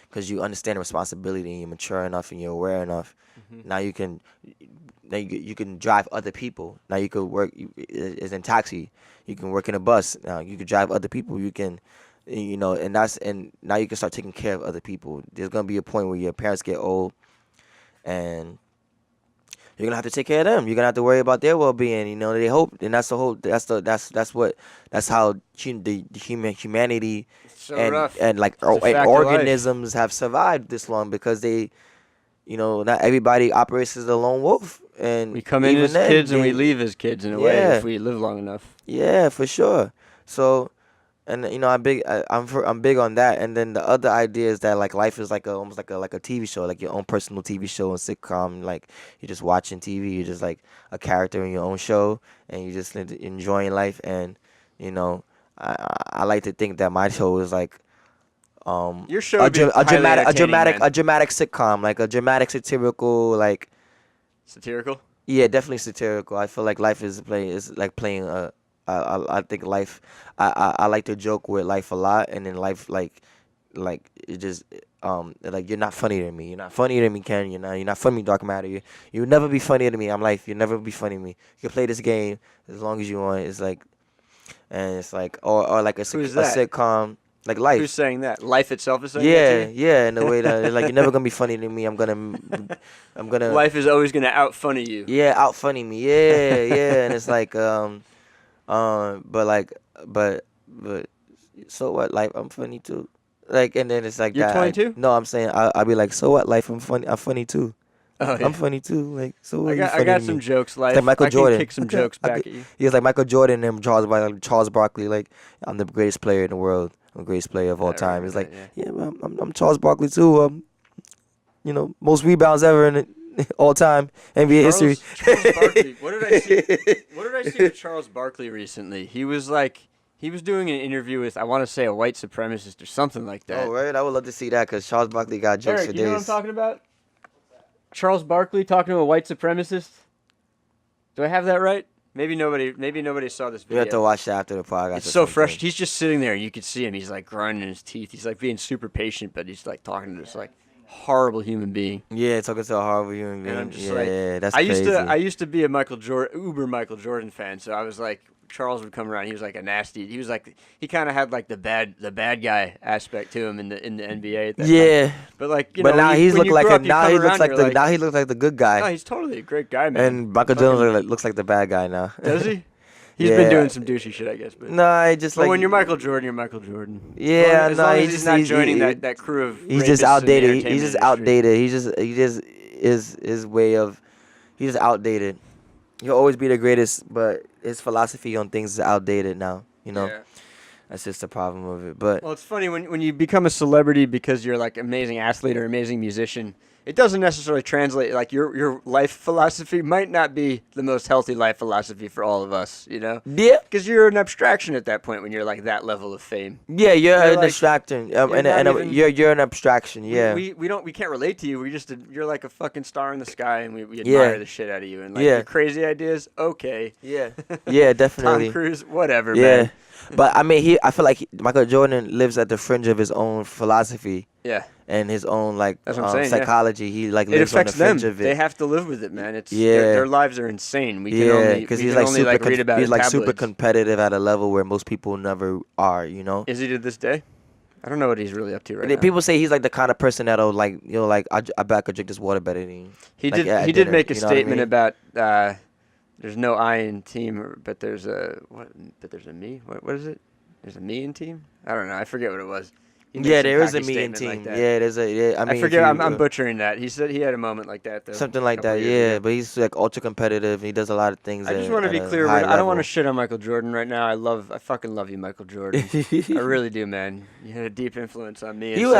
Because you understand the responsibility and you're mature enough and you're aware enough. Mm-hmm. Now you can drive other people. Now you could work as in taxi. You can work in a bus. Now you can drive other people. You can, and now you can start taking care of other people. There's gonna be a point where your parents get old, and you're gonna have to take care of them. You're gonna have to worry about their well-being. You know, they hope, and that's the whole. That's how humanity So rough. and like It's a fact of organisms have survived this long because they, you know, not everybody operates as a lone wolf. And We come in even as then, kids and we leave as kids in a way Yeah. if we live long enough. Yeah, for sure. So, and you know, I'm big on that. And then the other idea is that like life is like almost like a TV show, like your own personal TV show and sitcom. Like you're just watching TV, you're just like a character in your own show, and you're just enjoying life. And you know, I like to think that my show is like Your show would be highly entertaining, man. a dramatic sitcom, like a dramatic satirical, like Satirical? yeah, definitely satirical. I feel like life is like playing a. I think life. I like to joke with life a lot, and then life like it just like you're not funny to me. You're not funny to me, Ken. You're not funny, Dark Matter. You'll never be funny to me. I'm life. You'll never be funny to me. You can play this game as long as you want. It's like, and it's like or like a sitcom. Like life. Who's saying that? Life itself is saying Yeah, that to you? yeah, in a way that it's like you're never gonna be funny to me. I'm gonna. Life is always gonna out funny you. Yeah, out funny me. Yeah, yeah, and it's like but so what? Life, I'm funny too. Like, and then it's like You're that. 22? No, I'm saying I'll be like, so what? Life, I'm funny. I'm funny too. Oh, yeah. I'm funny too. Like, so what? I got some jokes. Life. Like Michael I Jordan. can kick some jokes back at you. He was like Michael Jordan and Charles Barkley. Like, I'm the greatest player in the world. I'm the greatest player of all time. It's like, yeah, I'm Charles Barkley too. You know, most rebounds ever in all time NBA history. Charles Barkley. What did I see with Charles Barkley recently? He was doing an interview with, I want to say, a white supremacist or something like that. Oh, right. I would love to see that because Charles Barkley got jokes Eric, for you know what I'm days. talking about? Charles Barkley talking to a white supremacist. Do I have that right? Maybe nobody saw this video. You have to watch that after the podcast. It's so fresh. He's just sitting there. You can see him. He's like grinding his teeth. He's like being super patient, but he's like talking to this like horrible human being. Yeah, talking to a horrible human being. And I'm just yeah, that's I crazy. used to be a uber Michael Jordan fan, so I was like, Charles would come around. He was like a nasty. He was like, he kind of had like the bad guy aspect to him in the NBA. At that time. But like, now he looks like the good guy. No, he's totally a great guy, man. And Michael Jordan looks like the bad guy now. Does he? He's been doing some douchey shit, I guess. But no, I just like when you're Michael Jordan, you're Michael Jordan. Yeah, as long as he's not joining that crew of. He's just outdated. He's just outdated. He just is his way of. He's just outdated. He'll always be the greatest, but his philosophy on things is outdated now. You know, that's just the problem of it. But well, it's funny when you become a celebrity because you're like an amazing athlete or amazing musician. It doesn't necessarily translate. Like your life philosophy might not be the most healthy life philosophy for all of us. You know? Yeah. Because you're an abstraction at that point when you're like that level of fame. Yeah, you're an like, abstraction, you're an abstraction. Yeah. We can't relate to you. You're like a fucking star in the sky, and we admire the shit out of you. And like your crazy ideas, okay. Yeah. Yeah, definitely. Tom Cruise, whatever, yeah. man. But I mean, I feel like Michael Jordan lives at the fringe of his own philosophy. Yeah. And his own like That's what I'm saying, psychology. He like it lives on the affects them. fringe of it. They have to live with it, man. It's their lives are insane. We can only because read about he's it like in super tabloids. competitive at a level where most people never are. You know. Is he to this day? I don't know what he's really up to right And now. people say he's like the kind of person that'll like I bet I could drink this water better than you. He like, did. at He did dinner, make a you know what I statement mean? about there's no I in team, but there's a what? But there's a me. What is it? There's a me in team. I don't know. I forget what it was. Yeah, there is a me in team. Like yeah, there's a. Yeah, I mean, I forget. I'm butchering that. He said he had a moment like that though. Something like that. Yeah, but he's like ultra competitive. He does a lot of things. I just want to be clear. I don't want to shit on Michael Jordan right now. I fucking love you, Michael Jordan. I really do, man. You had a deep influence on me. And you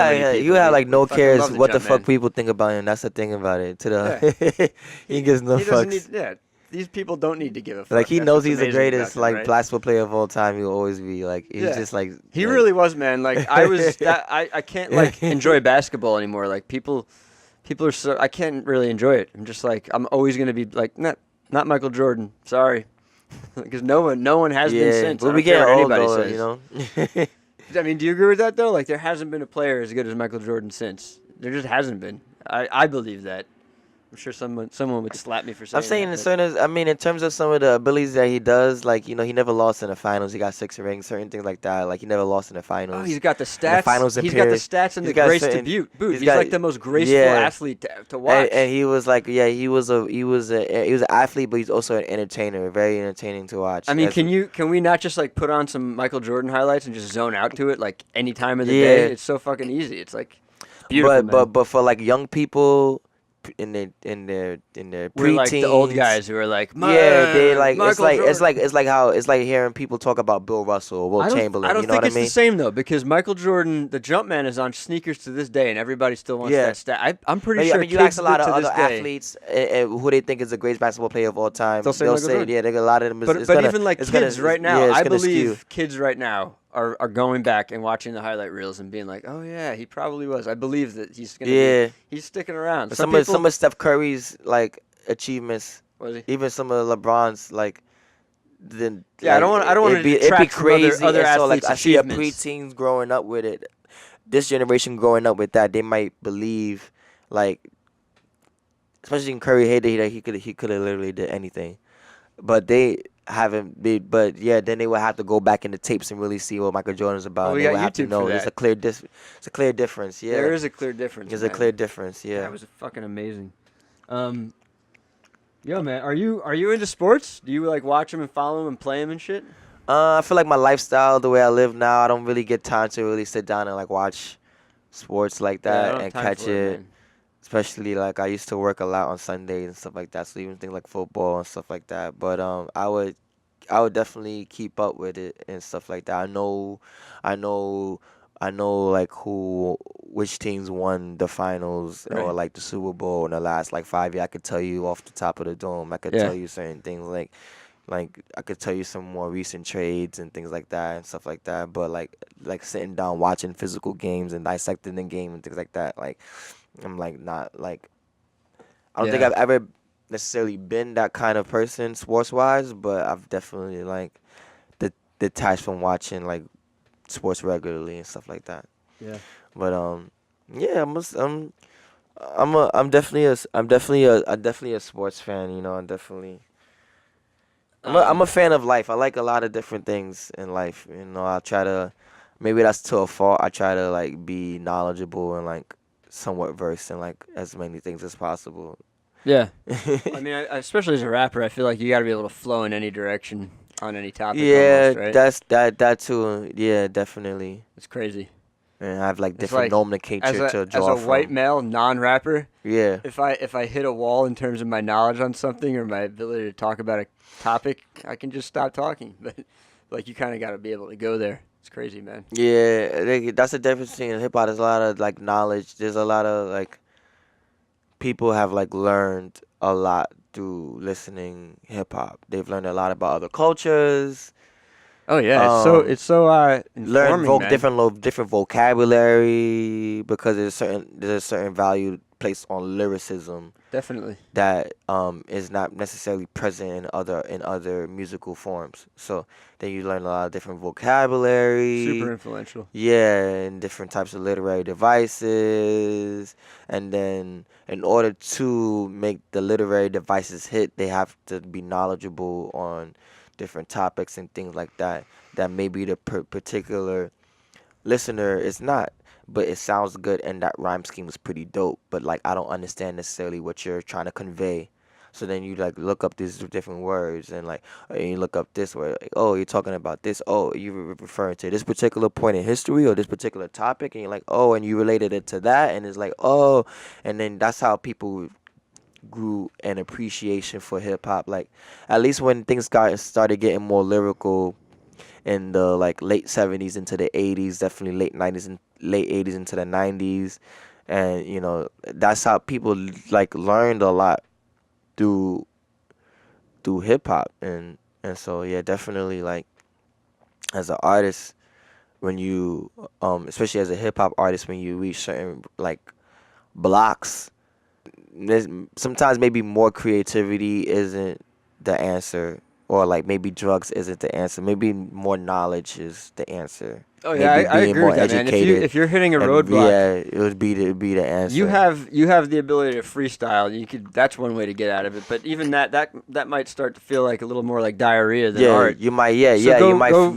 have like no cares what the fuck people think about him. That's the thing about it. He gives no fucks. These people don't need to give a fuck. Like he That's knows what's he's the amazing greatest about them, right? basketball player of all time. He'll always be like he's just like he really was, man. Like I can't like enjoy basketball anymore. Like people are so I can't really enjoy it. I'm just like I'm always gonna be like not Michael Jordan. Sorry, because no one has been since. But we get old anybody though, says. you know. I mean, do you agree with that though? Like there hasn't been a player as good as Michael Jordan since. There just hasn't been. I believe that. I'm sure someone would slap me for saying I'm saying that. in terms of some of the abilities that he does, like, he never lost in the finals. He got 6 rings, certain things like that. Like, he never lost in the Oh, finals. he's got the In the stats. finals He's got the appearance, stats and he's the got grace to certain. boot. He's He's got like the most graceful yeah, athlete to watch. and he was like, yeah, he was an athlete, but he's also an entertainer, very entertaining to watch. I mean, can we not just like put on some Michael Jordan highlights and just zone out to it like any time of the day? Yeah. It's so fucking easy. It's like beautiful, but man. but for like young people in their We're like the old preteens. guys who are like, Yeah, they like Michael Jordan. it's like hearing people talk about Bill Russell or Will Chamberlain. I don't You know think what I it's mean? the same though, because Michael Jordan, the Jumpman, is on sneakers to this day, and everybody still wants Yeah. that stat. I'm pretty I sure mean, you kids ask a lot of to other this day, athletes who they think is the greatest basketball player of all time. They'll say They'll Michael say, Jordan. yeah, they got a lot of them. But even like kids right now, yeah, it's I gonna believe skew. kids right now are going back and watching the highlight reels and being like, oh yeah, he probably was. I believe that he's gonna Yeah. he's sticking around. Some of Steph Curry's like achievements, Was he? even some of LeBron's like. Then Yeah, I don't want to it'd be detract from crazy. other And so like athletes' I see a achievements. preteens growing up with it. This generation growing up with that, they might believe like, especially in Curry heyday, that he could have literally did anything, but they haven't. But yeah, then they would have to go back in the tapes and really see what Michael Jordan's about. Well, we and they got would have to YouTube know for there's that. a clear difference. Yeah, There is a clear difference. there's a man. clear difference. Yeah. That was fucking amazing. Yo, man, are you into sports? Do you like watch them and follow them and play them and shit? I feel like my lifestyle, the way I live now, I don't really get time to really sit down and like watch sports like Yeah, I that don't have and time catch for it. man. Especially like I used to work a lot on Sundays and stuff like that, so even things like football and stuff like that. But I would definitely keep up with it and stuff like that. I know like which teams won the finals or Right. like the Super Bowl in the last like 5 years. I could tell you off the top of the dome. I could Yeah. tell you certain things like I could tell you some more recent trades and things like that and stuff like that. But like sitting down watching physical games and dissecting the game and things like that, like I'm like not like I don't think Yeah. I've ever necessarily been that kind of person sports wise, but I've definitely like detached from watching like sports regularly and stuff like that. Yeah. But yeah, I'm definitely a sports fan. I'm definitely. I'm a fan of life. I like a lot of different things in life. I try to, maybe that's to a fault. I try to like be knowledgeable and like somewhat versed in like as many things as possible. Yeah. I mean, especially as a rapper, I feel like you got to be able to flow in any direction on any topic. Yeah, almost, right? that's that too. Yeah, definitely. It's crazy. And I have like It's different like, nomenclature to draw as a from. white male non-rapper, Yeah. if I hit a wall in terms of my knowledge on something or my ability to talk about a topic, I can just stop talking. But like you kind of got to be able to go there. It's crazy, man. Yeah, that's the difference between hip hop. There's a lot of like knowledge. There's a lot of like people have like learned a lot through listening hip hop. They've learned a lot about other cultures. Oh yeah, it's so informing, man. different vocabulary because there's a certain value placed on lyricism Definitely. that is not necessarily present in other musical forms. So then you learn a lot of different vocabulary. Super influential. Yeah, and different types of literary devices. And then in order to make the literary devices hit, they have to be knowledgeable on different topics and things like that maybe the particular listener is not. But it sounds good and that rhyme scheme is pretty dope. But like I don't understand necessarily what you're trying to convey. So then you like look up these different words and like you look up this word. Like, oh, you're talking about this. Oh, you're referring to this particular point in history or this particular topic, and you're like, oh, and you related it to that, and it's like, oh, and then that's how people grew an appreciation for hip hop. Like at least when things started getting more lyrical in the like late 70s into the 80s, definitely late 90s and late 80s into the 90s, and that's how people like learned a lot through hip hop, and so yeah, definitely like as an artist, when you especially as a hip hop artist, when you reach certain like blocks, there's sometimes maybe more creativity isn't the answer or like maybe drugs isn't the answer. Maybe more knowledge is the answer. Oh yeah, I agree with that, man. If you're hitting a roadblock, yeah, it would be the answer. you have the ability to freestyle. You could. That's one way to get out of it. But even that might start to feel like a little more like diarrhea than art. You might So you might go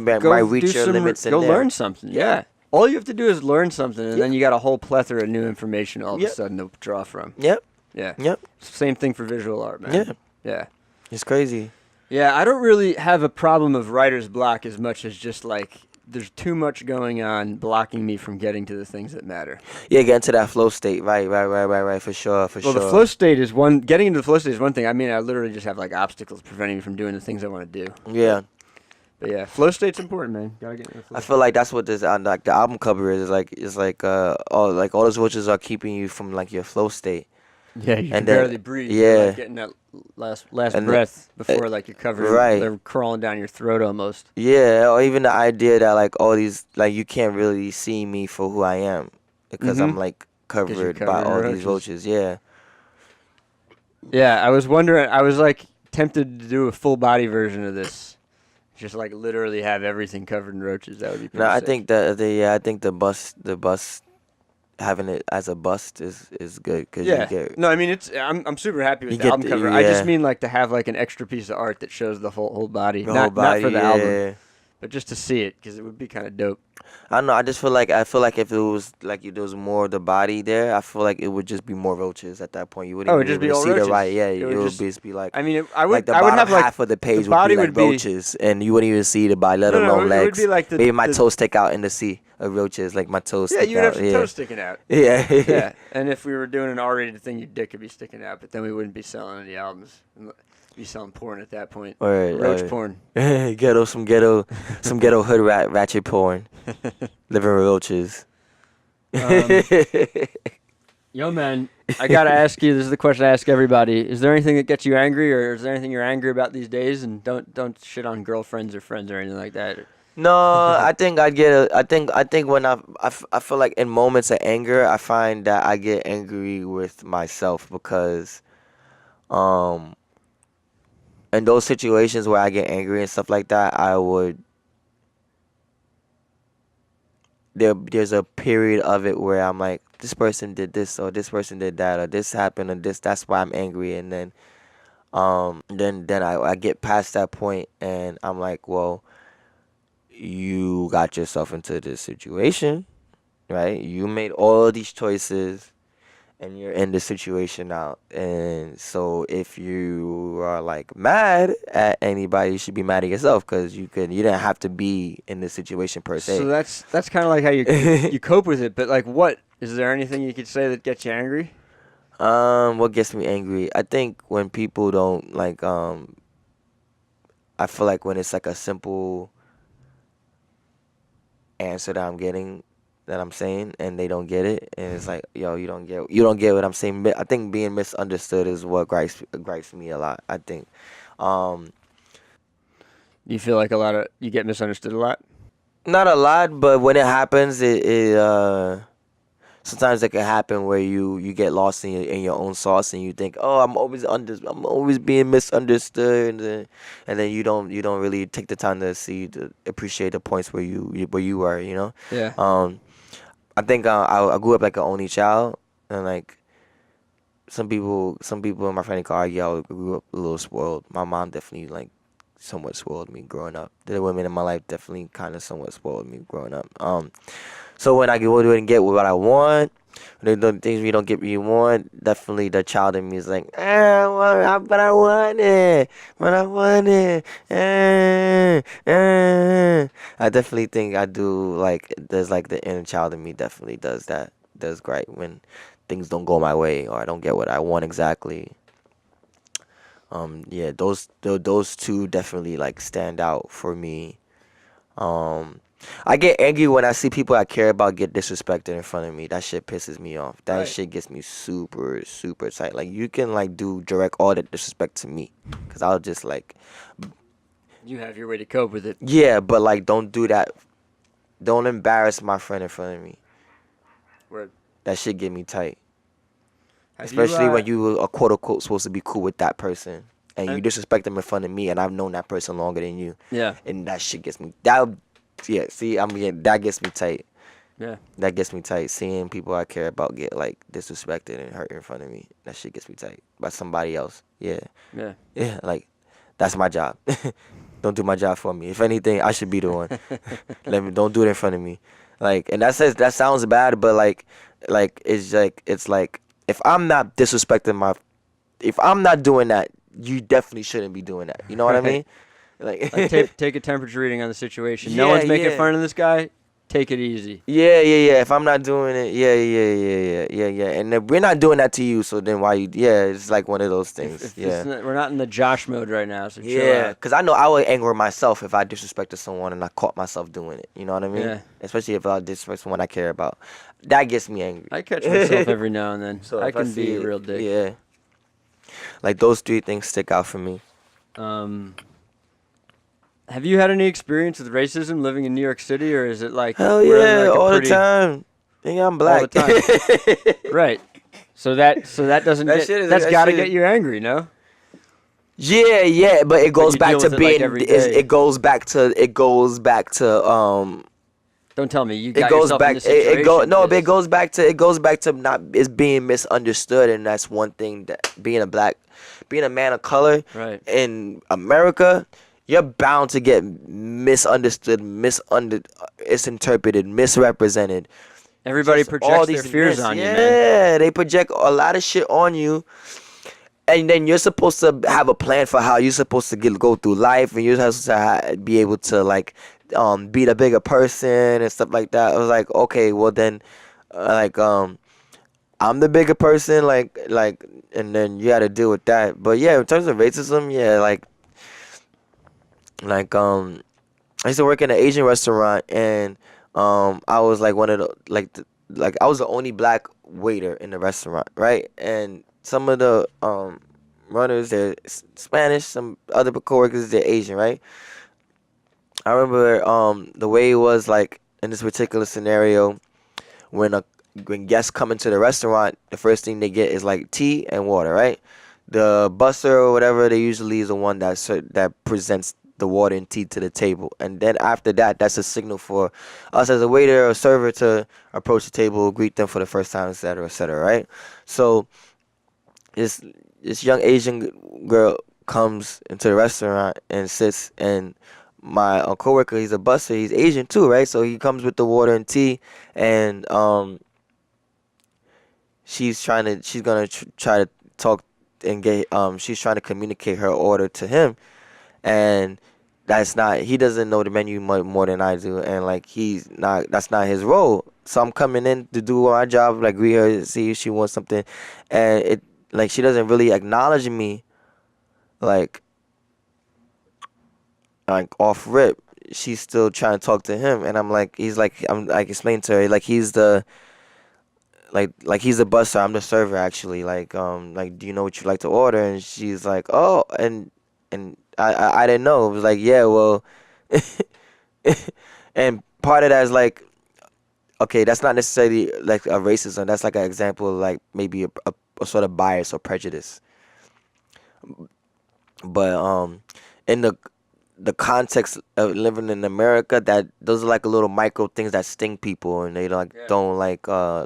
reach do your limits in go there. learn something. Yeah. All you have to do is learn something, and then you got a whole plethora of new information all of a Yep. sudden to draw from. Yep. Yeah. Yep. Same thing for visual art, man. Yeah. Yeah. It's crazy. Yeah, I don't really have a problem of writer's block as much as just like there's too much going on blocking me from getting to the things that matter. Yeah, get into that flow state. Right, for sure. Well, the flow state is one. Getting into the flow state is one thing. I mean, I literally just have like obstacles preventing me from doing the things I want to do. Yeah. But yeah, flow state's important, man. Gotta get in the flow. I feel like that's what this like the album cover is like. It's like all those roaches are keeping you from like your flow state. Yeah, you can and then- barely breathe. yeah. You're, like, getting that last And breath before like you're covered. right. They're crawling down your throat almost. Yeah, or even the idea that like all these like you can't really see me for who I am because I'm like covered by covered in all roaches. these roaches. Yeah. Yeah, I was wondering. I was like tempted to do a full body version of this. Just like literally have everything covered in roaches. That would be pretty No, I sick. think I think the bust having it as a bust is good because Yeah. you get No, I mean I'm super happy with You the get album the- cover. I just yeah. mean like to have like an extra piece of art that shows the whole body. the not, whole body. not for the yeah. album, but just to see it because it would be kind of dope. I don't know. I just feel like if it was like there was more of the body there, I feel like it would just be more roaches at that point. You wouldn't Oh, even it'd just be be able all to see the roaches. right. Yeah, It it would would just- just be like I mean, I would like the I would bottom have like half of the page the body would be like roaches, and you wouldn't even see the body, let No, alone it would legs. be like Maybe my the- toes stick out in the sea of roaches, like my toes. Yeah, stick you'd have out. some yeah. toes sticking out. Yeah, Yeah, and if we were doing an R-rated thing, your dick could be sticking out, but then we wouldn't be selling any albums. We'd be selling porn at that point. Roach porn. some ghetto hood ratchet porn. Living with roaches. Yo, man, I gotta ask you. This is the question I ask everybody. Is there anything that gets you angry, or is there anything you're angry about these days? And don't shit on girlfriends or friends or anything like that. No, I think I get. I think when I feel like in moments of anger, I find that I get angry with myself because, in those situations where I get angry and stuff like that, I would. There's a period of it where I'm like, this person did this or this person did that or this happened or this. That's why I'm angry, and then I get past that point and I'm like, well, you got yourself into this situation, right? You made all these choices and you're in this situation now. And so if you are like mad at anybody, you should be mad at yourself because you didn't have to be in this situation per se. So that's kind of like how you cope with it. But like, what is there anything you could say that gets you angry? What gets me angry? I think when people don't like I feel like when it's like a simple answer that I'm getting, that I'm saying, and they don't get it, and it's like, yo, you don't get what I'm saying. I think being misunderstood is what gripes me a lot. I think, You feel like you get misunderstood a lot. not a lot, but when it happens, it sometimes it can happen where you get lost in your own sauce and you think, oh, I'm always being misunderstood, and then you don't really take the time to appreciate the points where you are, you know. Yeah. I think I grew up like an only child, and like some people in my family could argue I grew up a little spoiled. My mom definitely like somewhat spoiled me growing up. The women in my life definitely kind of somewhat spoiled me growing up. So when I go to it and get what I want, when the things we don't get what you want, definitely the child in me is like, but I want it, I definitely think I do, like, there's like the inner child in me definitely does gripe when things don't go my way or I don't get what I want exactly. Yeah, those two definitely like stand out for me. I get angry when I see people I care about get disrespected in front of me. That shit pisses me off. That Right. shit gets me super, super tight. Like, you can, like, direct all that disrespect to me. Because I'll just, like... You have your way to cope with it. Yeah, but, like, don't do that. Don't embarrass my friend in front of me. Word. That shit get me tight. Have Especially you, when you are, quote-unquote, supposed to be cool with that person. and you disrespect them in front of me, and I've known that person longer than you. Yeah. And that shit gets me. See, I mean, that gets me tight. Yeah. That gets me tight. Seeing people I care about get like disrespected and hurt in front of me. That shit gets me tight by somebody else. Yeah. Yeah. Yeah. Like, that's my job. Don't do my job for me. If anything, I should be the one. Don't do it in front of me. Like, and that sounds bad, but like it's like if I'm not disrespecting if I'm not doing that, you definitely shouldn't be doing that. You know what I mean? Like take a temperature reading on the situation. No one's making fun of this guy. Take it easy. Yeah. If I'm not doing it, yeah. And if we're not doing that to you, so then why you? Yeah, it's like one of those things. We're not in the Josh mode right now, so chill out. Because I know I would anger myself if I disrespected someone and I caught myself doing it. You know what I mean? Yeah. Especially if I disrespect someone I care about. That gets me angry. I catch myself every now and then. So I can be a real dick. Yeah. Like, those 3 things stick out for me. Have you had any experience with racism living in New York City, or is it like hell yeah, all the time? Nigga, I'm black. All the time. Right. So that doesn't that's got to get you angry, no? Yeah, but it goes back to being it goes back to Don't tell me you got yourself in this situation. But it goes back to not it's being misunderstood, and that's one thing that being a man of color in America, you're bound to get misunderstood, it's interpreted, misrepresented. Everybody projects their fears on you, man. Yeah, they project a lot of shit on you. And then you're supposed to have a plan for how you're supposed to go through life, and you're supposed to be able to like be the bigger person and stuff like that. I was like, okay, well then, I'm the bigger person, like, and then you got to deal with that. But yeah, in terms of racism, yeah, I used to work in an Asian restaurant, and I was like one of the I was the only black waiter in the restaurant, right? And some of the runners, they're Spanish, some other coworkers, they're Asian, right? I remember the way it was like in this particular scenario, when guests come into the restaurant, the first thing they get is like tea and water, right? The busser or whatever, they usually is the one that presents the water and tea to the table, and then after that, that's a signal for us as a waiter or server to approach the table, greet them for the first time, etc., right? So this young Asian girl comes into the restaurant and sits, and my coworker, he's a busser, he's Asian too, right? So he comes with the water and tea, and she's gonna try to talk and get she's trying to communicate her order to him, and he doesn't know the menu more than I do, and like that's not his role. So I'm coming in to do my job, like greet her, see if she wants something, and it like she doesn't really acknowledge me, like off rip. She's still trying to talk to him, and I'm explaining to her, like he's the busser, I'm the server actually, do you know what you like to order? And she's like, oh, and I didn't know. It was like, yeah, well, and part of that is like, okay, that's not necessarily like a racism. That's like an example of like maybe a sort of bias or prejudice. But in the context of living in America, that those are like little micro things that sting people, and they don't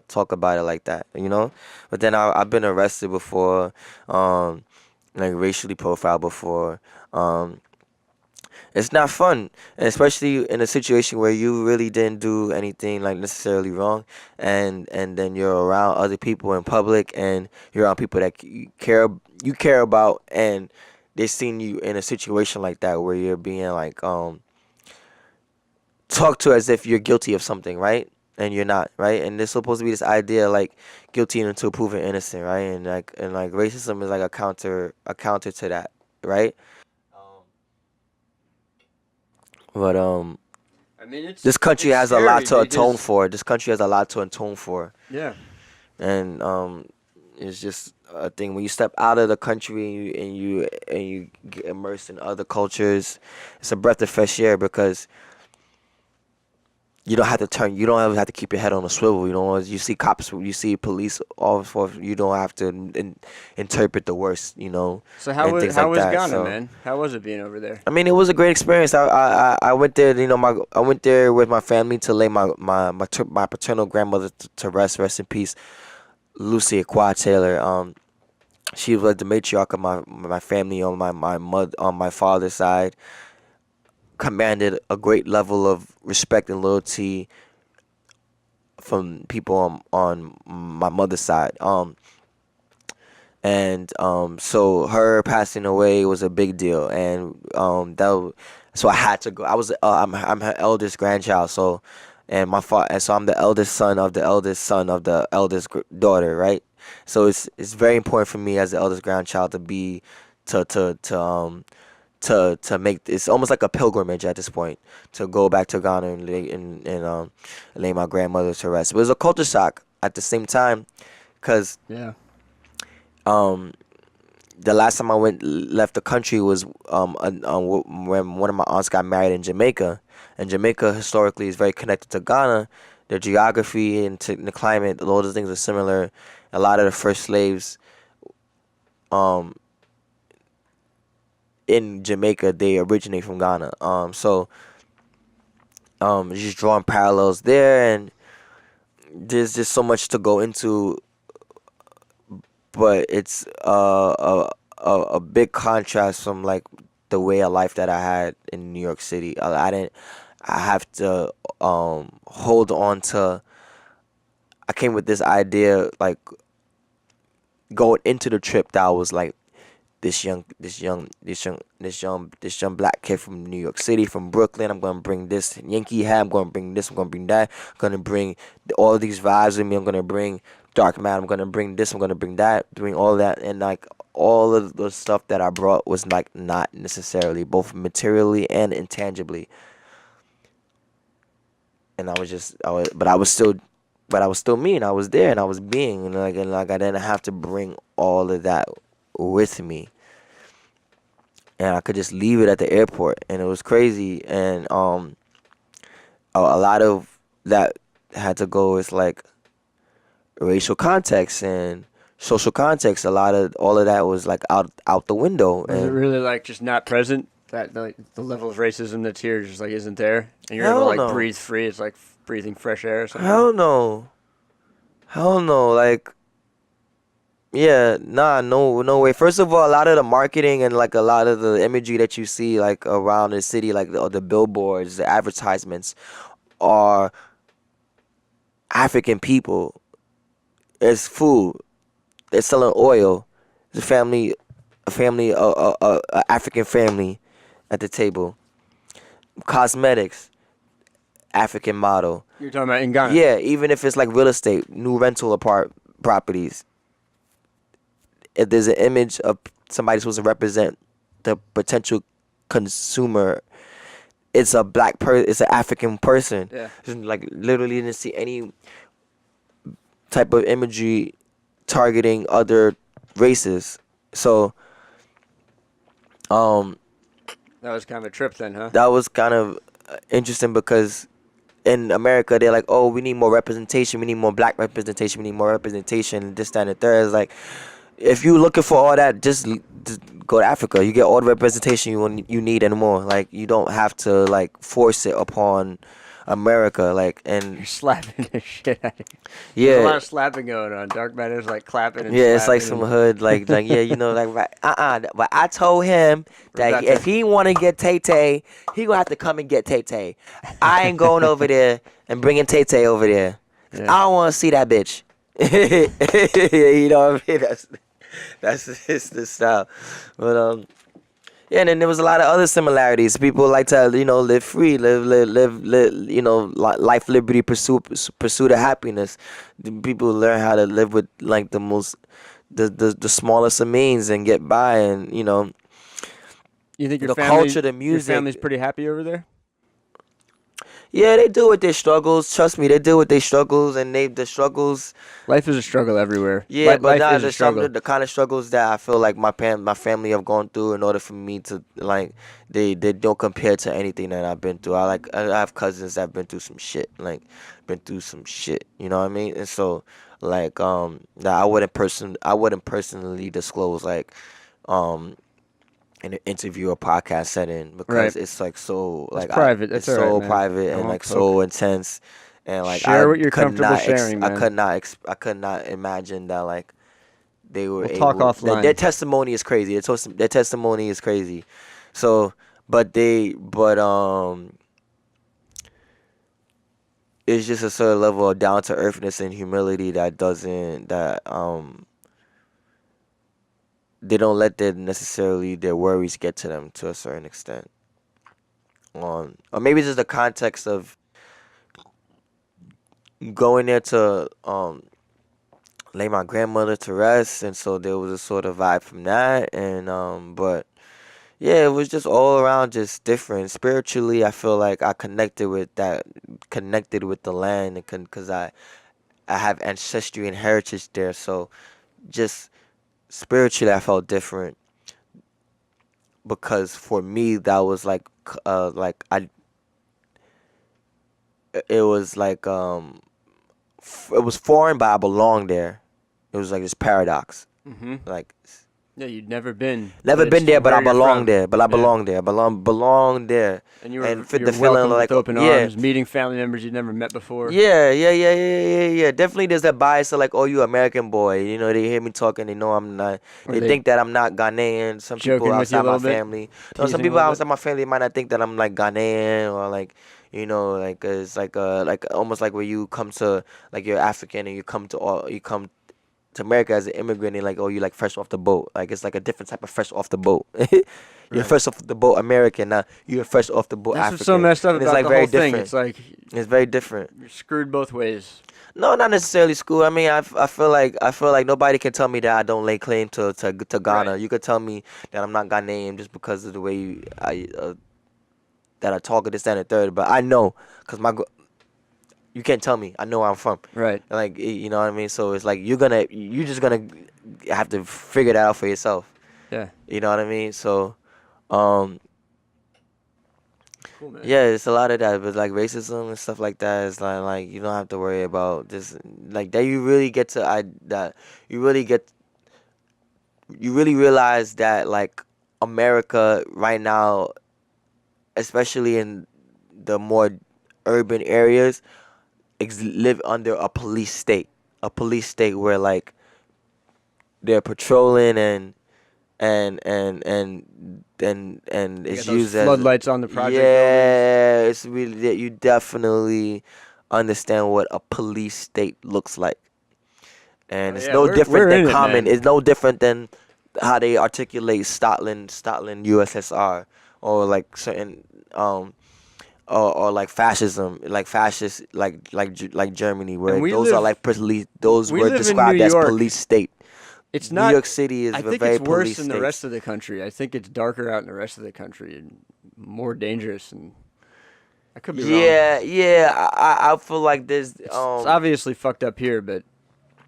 talk about it like that, you know. But then I've been arrested before, like racially profiled before. It's not fun, and especially in a situation where you really didn't do anything like necessarily wrong, and then you're around other people in public, and you're around people that you care about, and they seen you in a situation like that where you're being like talked to as if you're guilty of something, right? And you're not, right? And there's supposed to be this idea like guilty until proven innocent, right? And racism is like a counter to that, right? But I mean, this country has a lot to atone for. Yeah. And it's just a thing when you step out of the country and you get immersed in other cultures. It's a breath of fresh air, because you don't have to turn. You don't ever have to keep your head on a swivel. You know, you see cops, you see police, all forth. You don't have to interpret the worst. You know, So and things like was that. Ghana, So, man? How was it being over there? I mean, it was a great experience. I went there. You know, I went there with my family to lay my paternal grandmother to rest. Rest in peace, Lucy Aqua Taylor. She was the matriarch of my family on my father's side. Commanded a great level of respect and loyalty from people on my mother's side. So her passing away was a big deal, and so I had to go. I'm her eldest grandchild, so so I'm the eldest son of the eldest son of the eldest daughter, right? So it's very important for me as the eldest grandchild to be to make it's almost like a pilgrimage at this point to go back to Ghana and lay my grandmother to rest. But it was a culture shock at the same time, because Yeah. the last time I left the country was when one of my aunts got married in Jamaica, and Jamaica historically is very connected to Ghana. Their geography and the climate, all those things are similar. A lot of the first slaves, in Jamaica, they originate from Ghana. Just drawing parallels there, and there's just so much to go into, but it's a big contrast from like the way of life that I had in New York City. I have to hold on to. I came with this idea like going into the trip that I was like this young black kid from New York City, from Brooklyn. I'm gonna bring this Yankee hat. I'm gonna bring this. I'm gonna bring that. I'm gonna bring all these vibes with me. I'm gonna bring dark matter. I'm gonna bring this. I'm gonna bring that. Doing all that, and like all of the stuff that I brought was like not necessarily both materially and intangibly. And I was still me, and I was there, and I was being, and like I didn't have to bring all of that with me, and I could just leave it at the airport, and it was crazy, and a lot of that had to go with like racial context and social context. A lot of all of that was like out the window. Was it And really like just not present? That the level of racism that's here just like isn't there, and you're able Hell to like no. breathe free. It's like breathing fresh air or something. Hell no, like. Yeah, nah, no way. First of all, a lot of the marketing and like a lot of the imagery that you see like around the city, like the billboards, the advertisements, are African people. It's food. They're selling oil. It's a African family at the table. Cosmetics, African model. You're talking about in Ghana. Yeah, even if it's like real estate, new rental properties. If there's an image of somebody supposed to represent the potential consumer, it's a it's an African person. Yeah. Just, like literally didn't see any type of imagery targeting other races. So, That was kind of a trip then, huh? that was kind of interesting because in America they're like, oh, we need more representation, we need more black representation, we need more representation, this, that, and the third. It's like, if you're looking for all that, just go to Africa. You get all the representation you need and more. Like, you don't have to like force it upon America. Like, and You're slapping the shit out of you. yeah, There's a lot of slapping going on. Dark Matter's like clapping and yeah, it's like slapping some hood, like yeah, you know, like But I told him that if he want to get Tay Tay, he gonna have to come and get Tay Tay. I ain't going over there and bringing Tay Tay over there. Yeah. I don't want to see that bitch. You know what I mean? That's the style. But yeah, and then there was a lot of other similarities. People like to, you know, live free, live, you know, life, liberty, pursuit of happiness. People learn how to live with like the smallest of means and get by, and you know. You think the culture, the music. Your family's pretty happy over there? Yeah, they deal with their struggles. Trust me, they deal with their struggles, and the struggles. Life is a struggle everywhere. Yeah, but Life nah, is a there's some struggle. of the kind of struggles that I feel like my family have gone through in order for me to like they don't compare to anything that I've been through. I have cousins that have been through some shit, like been through some shit. You know what I mean? And so like that I wouldn't personally disclose like um in an interview or podcast setting because Right. it's like so That's like private. That's it's all right, so man. private I and won't like so intense and like Share what you're comfortable sharing, I man. I could not imagine that like they were We'll talk able offline. their testimony is crazy. Their testimony is crazy. So but it's just a certain level of down to earthness and humility that doesn't that they don't let their worries get to them to a certain extent. Or maybe just the context of going there to lay my grandmother to rest, and so there was a sort of vibe from that, and but yeah, it was just all around just different. Spiritually, I feel like I connected with the land, because I have ancestry and heritage there, so just spiritually, I felt different because for me that was like I it was like it was foreign, but I belonged there. It was like this paradox. Mm-hmm. Like Yeah, you'd never been. never been there, but I belong there. But I Yeah. belong there. Belong there. And you were And fit you're the feeling welcomed like with open yeah. arms, meeting family members you'd never met before. Yeah. Definitely, there's that bias of like, oh, you American boy. You know, they hear me talking, they know I'm not. Or They they think that I'm not Ghanaian. Some joking people with you a outside my little bit, family. No, some teasing a people little outside my family might not think that I'm like Ghanaian or like, you know, like it's like almost like where you come to like you're African and you come to America as an immigrant and like, oh, you like fresh off the boat. Like it's like a different type of fresh off the boat. You're Right. fresh off the boat American, now you're fresh off the boat That's African. what's so messed up And about it's like the very whole thing. different. It's like It's very different. you're screwed both ways. No, not necessarily school. I mean, I feel like nobody can tell me that I don't lay claim to Ghana. Right. You could tell me that I'm not Ghanaian just because of the way that I talk, this, that, and the third. But I know, cause you can't tell me. I know where I'm from. Right. Like, you know what I mean? So it's like you're just gonna have to figure that out for yourself. Yeah. You know what I mean? So, Cool, man. yeah, it's a lot of that, but like racism and stuff like that is like you don't have to worry about this. Like that, you really get to you really realize that like America right now, especially in the more urban areas, live under a police state where like they're patrolling and it's those used as floodlights on the project yeah, it's really that you definitely understand what a police state looks like, and Oh, it's yeah, no we're different in than it, common. man. It's no different than how they articulate Scotland, USSR, or like certain or like fascism, like fascist, like Germany, where we those are live- like police. Those we were live in described New as York. police state. It's New not. York City is I a think very it's worse police in the state. rest of the country. I think it's darker out in the rest of the country and more dangerous. And I could be wrong. Yeah. I feel like there's It's obviously fucked up here, but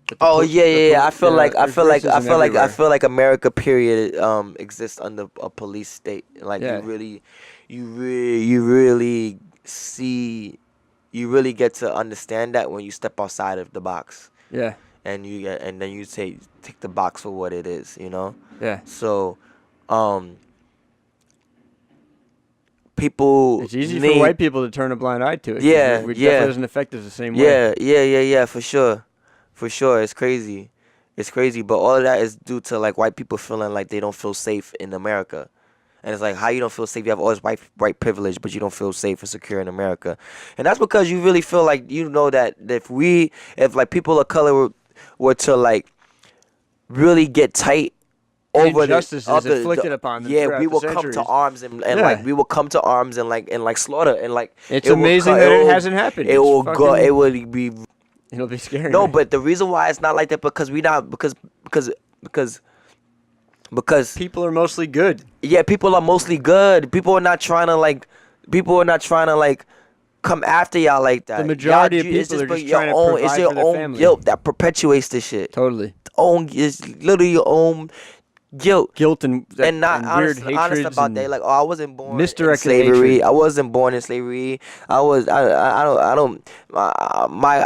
the Oh pol- yeah, the yeah. pol- I feel like there's racism I everywhere. feel like America period exists under a police state. Like Yeah. you really you really get to understand that when you step outside of the box Yeah, and then you take the box for what it is, you know? yeah. So people It's easy need, for white people to turn a blind eye to it. 'Cause Yeah, it yeah. definitely doesn't affect us the same way. Yeah, for sure. It's crazy, but all of that is due to like white people feeling like they don't feel safe in America, and it's like how you don't feel safe. You have all this white privilege, but you don't feel safe and secure in America, and that's because you really feel like you know that if like people of color were to like really get tight over Injustices the other, inflicted upon them yeah, throughout we the will come to centuries. arms and Yeah. like we will come to arms and like slaughter and like It's it will amazing co- that it will- hasn't happened. It It's will go. fucking- It will be. It'll be scary. No, man. but the reason why it's not like that because people are mostly good. yeah, people are mostly good. People are not trying to like come after y'all like that. The majority of it's people are for just your trying to own, provide it's your for their own family. guilt that perpetuates this shit. Totally. It's literally your own guilt And not and honest, weird honest hatreds about and that. Like, oh, I wasn't born in misdirected slavery. hatred. I wasn't born in slavery. I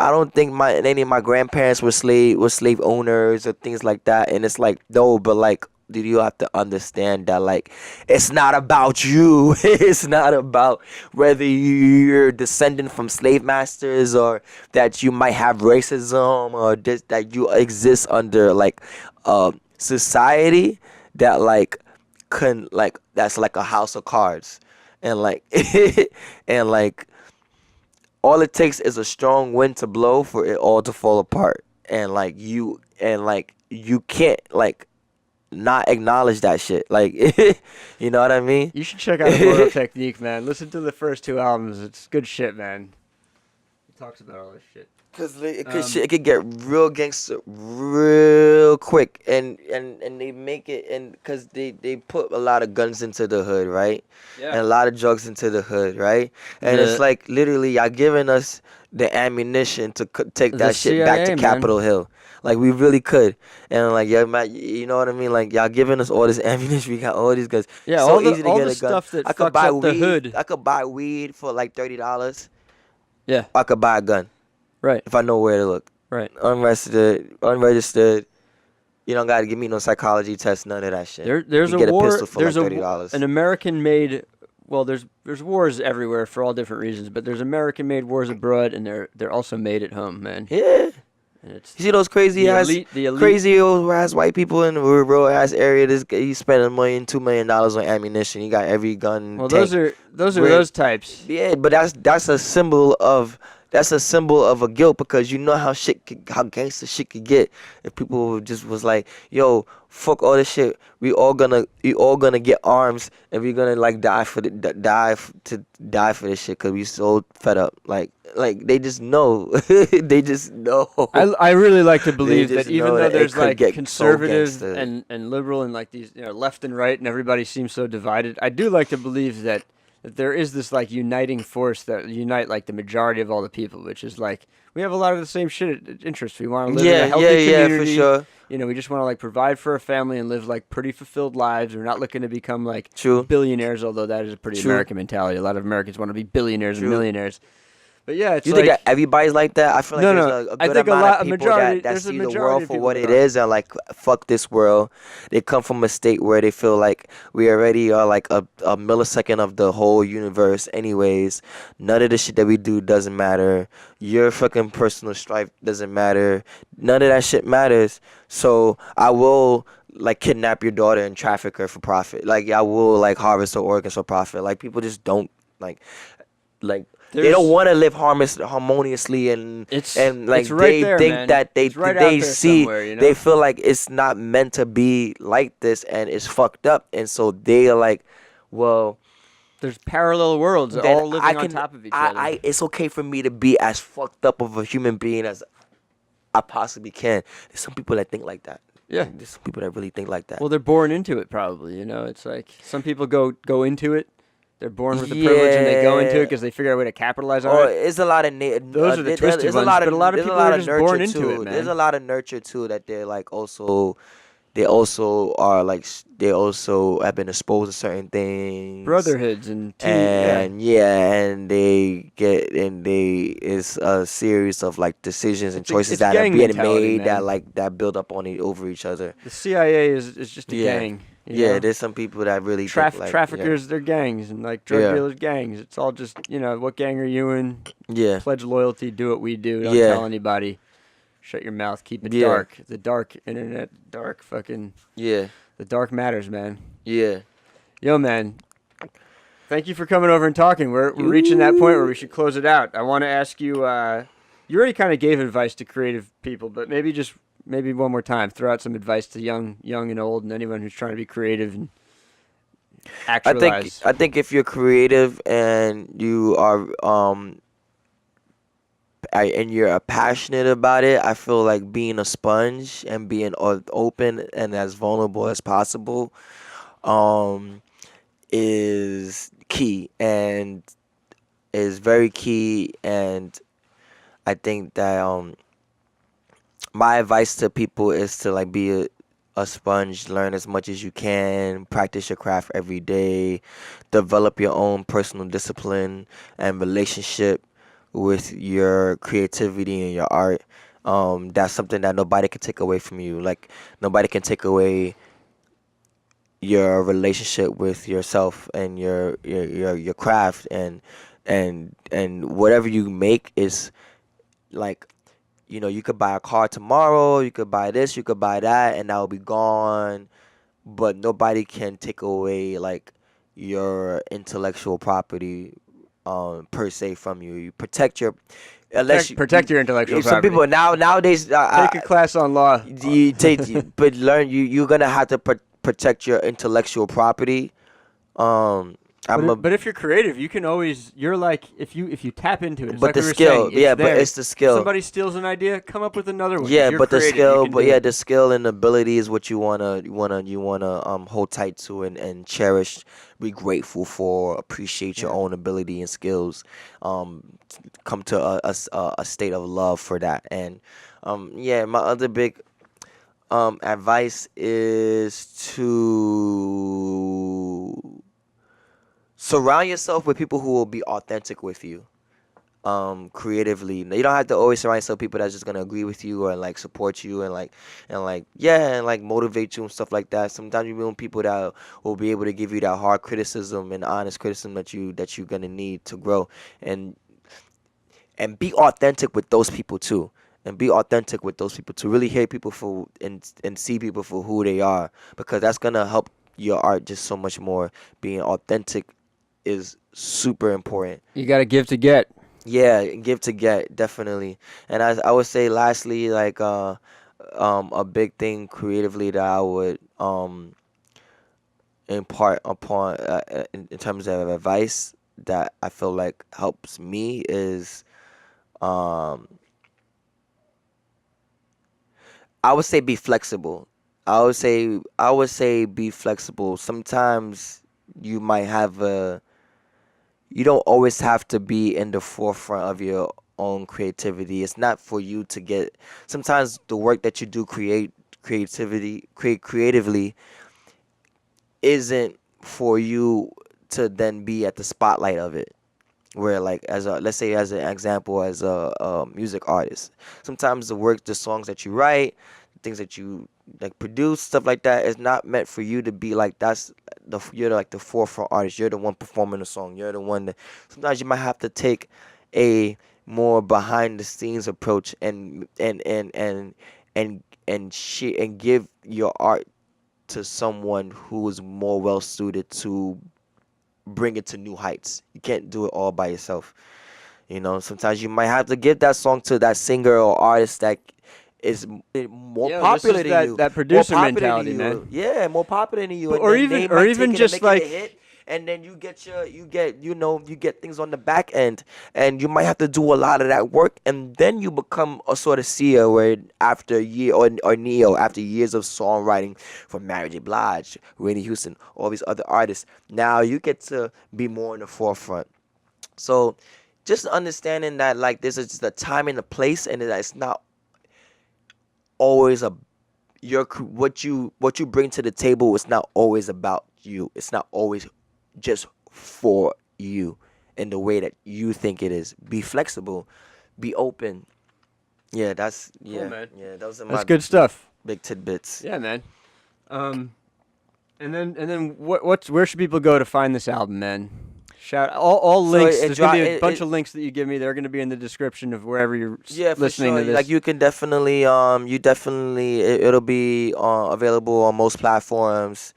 don't think any of my grandparents were slave owners or things like that. And it's like, no, but like, do you have to understand that, like, it's not about you. It's not about whether you're descendant from slave masters or that you might have racism or that you exist under like society that like that's like a house of cards, and like and like all it takes is a strong wind to blow for it all to fall apart, and you can't like not acknowledge that shit, like you know what I mean? You should check out Immortal Technique, man. Listen to the first 2 albums. It's good shit, man. He talks about all this shit. Cause it could get real gangster real quick, and they make it, and cause they put a lot of guns into the hood, right? Yeah. And a lot of drugs into the hood, right? And it's like literally y'all giving us the ammunition to take that shit back to CIA, Capitol Hill. Like, we really could, and like, yeah, man, you know what I mean? Like, y'all giving us all this ammunition, we got all these guns. Yeah, so all the, easy to all get the a gun. stuff that I could fucks buy up the weed. hood. I could buy weed for like $30. Yeah. I could buy a gun. Right. If I know where to look. Right. Unregistered. You don't gotta give me no psychology test, none of that shit. There's you a get war. A pistol for there's like $30. an American-made. Well, there's wars everywhere for all different reasons, but there's American-made wars abroad, and they're also made at home, man. Yeah. And it's You see those crazy elite. crazy old ass white people in the rural ass area. He's spending $2 million on ammunition. He got every gun. Well, tank. those types. Yeah, but that's a symbol of a guilt, because you know how gangster shit could get if people just was like, yo, fuck all this shit. We all gonna get arms, and we gonna like die for this shit, because we so fed up. Like they just know. They just know. I really like to believe that even though there's like conservative so and liberal and like these, left and right, and everybody seems so divided, I do like to believe that there is this like uniting force that unite like the majority of all the people, which is like we have a lot of the same shit interests. We want to live in a healthy community. For sure. We just want to like provide for a family and live like pretty fulfilled lives. We're not looking to become like True. billionaires, although that is a pretty American mentality. A lot of Americans want to be billionaires and millionaires. But yeah, it's you like, think that everybody's like that? I feel like there's a good amount of people that see the world for what it is, and like, fuck this world. They come from a state where they feel like we already are like a millisecond of the whole universe anyways. None of the shit that we do doesn't matter. Your fucking personal strife doesn't matter. None of that shit matters. So I will like kidnap your daughter and traffic her for profit. Like, I will like harvest her organs for profit. Like, people just don't like they don't want to live harmoniously, and like it's right they there, think man. that It's right out they there see somewhere, they feel like it's not meant to be like this, and it's fucked up, and so they are like, well, there's parallel worlds all living on top of each other. It's okay for me to be as fucked up of a human being as I possibly can. There's some people that think like that. Yeah. There's some people that really think like that. Well, they're born into it, probably. It's like some people go into it. They're born with the privilege, and they go into it because they figure out a way to capabilize on it. It's a lot of those are the twisted ones, but a lot of people are just born into it, man. There's a lot of nurture too, that they're like they also have been exposed to certain things, brotherhoods and it's a series of like decisions and choices that are being made, man, that build up over each other. The CIA is just a gang. There's some people that really traffickers, they're gangs, and like drug dealers, gangs. It's all just what gang are you in? Yeah. Pledge loyalty, do what we do. Don't tell anybody. Shut your mouth. Keep it dark. The dark internet, dark fucking. Yeah. The dark matters, man. Yeah. Yo, man. Thank you for coming over and talking. We're reaching that point where we should close it out. I want to ask you. You already kind of gave advice to creative people, but maybe one more time, throw out some advice to young and old, and anyone who's trying to be creative and actualize. I think if you're creative and you are and you're passionate about it, I feel like being a sponge and being open and as vulnerable as possible is key. And is very key, and I think that my advice to people is to like be a sponge, learn as much as you can, practice your craft every day, develop your own personal discipline and relationship with your creativity and your art. That's something that nobody can take away from you. Like nobody can take away your relationship with yourself and your craft, and whatever you make is like, you could buy a car tomorrow, you could buy this, you could buy that, and that will be gone. But nobody can take away like your intellectual property, per se, from you. You protect your, unless Protect your intellectual some property. people nowadays Take a class on law. you take, but learn, you're gonna have to protect your intellectual property. Um, But if you're creative, you can always. You're like if you tap into it. It's but like the we were skill, saying, it's but there. it's the skill. Somebody steals an idea, come up with another one. If Yeah, you're but the creative, you skill, can do it. the skill and ability is what you wanna hold tight to, and cherish, be grateful for, appreciate your own ability and skills. Come to a state of love for that, and my other big advice is to surround yourself with people who will be authentic with you, creatively. You don't have to always surround yourself with people that's just gonna agree with you or like support you and motivate you and stuff like that. Sometimes you meet people that will be able to give you that hard criticism and honest criticism that you're gonna need to grow, and be authentic with those people too. And be authentic with those people to really hear people for and see people for who they are, because that's gonna help your art just so much more. Being authentic is super important. You got to give to get. Yeah, give to get, definitely. And I would say lastly, like a big thing creatively that I would impart upon, in terms of advice that I feel like helps me is, um I would say be flexible. I would say be flexible. Sometimes you might have a you don't always have to be in the forefront of your own creativity. It's not for you to get. Sometimes the work that you do creatively isn't for you to then be at the spotlight of it. Where like, let's say as an example, as a music artist, sometimes the songs that you write, things that you like produce, stuff like that, is not meant for you to be like, you're like the forefront artist. You're the one performing the song. You're the one that sometimes you might have to take a more behind the scenes approach, and give your art to someone who is more well suited to bring it to new heights. You can't do it all by yourself. Sometimes you might have to give that song to that singer or artist that is more popular than you. That producer More popular mentality, than you. man. Yeah, more popular than you. And Or then even- they or might even take it just and make it like- a hit, and then you get things on the back end, and you might have to do a lot of that work, and then you become a sort of seer where after a year, or Neo, after years of songwriting for Mary J. Blige, Whitney Houston, all these other artists, now you get to be more in the forefront. So just understanding that like this is just a time and a place, and that it's not always what you bring to the table is not always about you. It's not always just for you in the way that you think it is. Be flexible, be open. Yeah, man. yeah, those are my That's good stuff. big tidbits. Yeah, man. And then where should people go to find this album, man? Shout all So links. it There's gonna be a dri- bunch it- of links that you give me. They're gonna be in the description of wherever you're Yeah, for listening sure. to this. Like you can definitely it'll be available on most platforms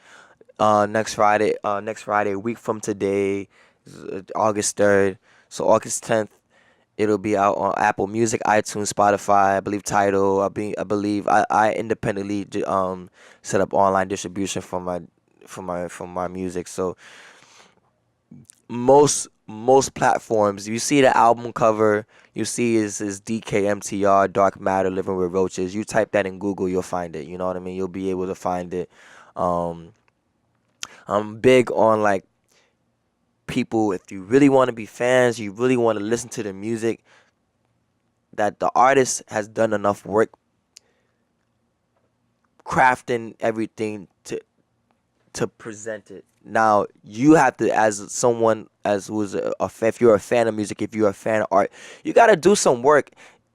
next Friday, a week from today, August 3rd. So August 10th, it'll be out on Apple Music, iTunes, Spotify, I believe Tidal. I believe I independently set up online distribution for my music. So most platforms, you see the album cover, you see is DKMTR, Dark Matter, Living with Roaches. You type that in Google, you'll find it. You know what I mean? You'll be able to find it. I'm big on like people, if you really want to be fans, you really want to listen to the music, that the artist has done enough work crafting everything to present it. Now you have to, as someone as who's if you're a fan of music, if you're a fan of art, you gotta do some work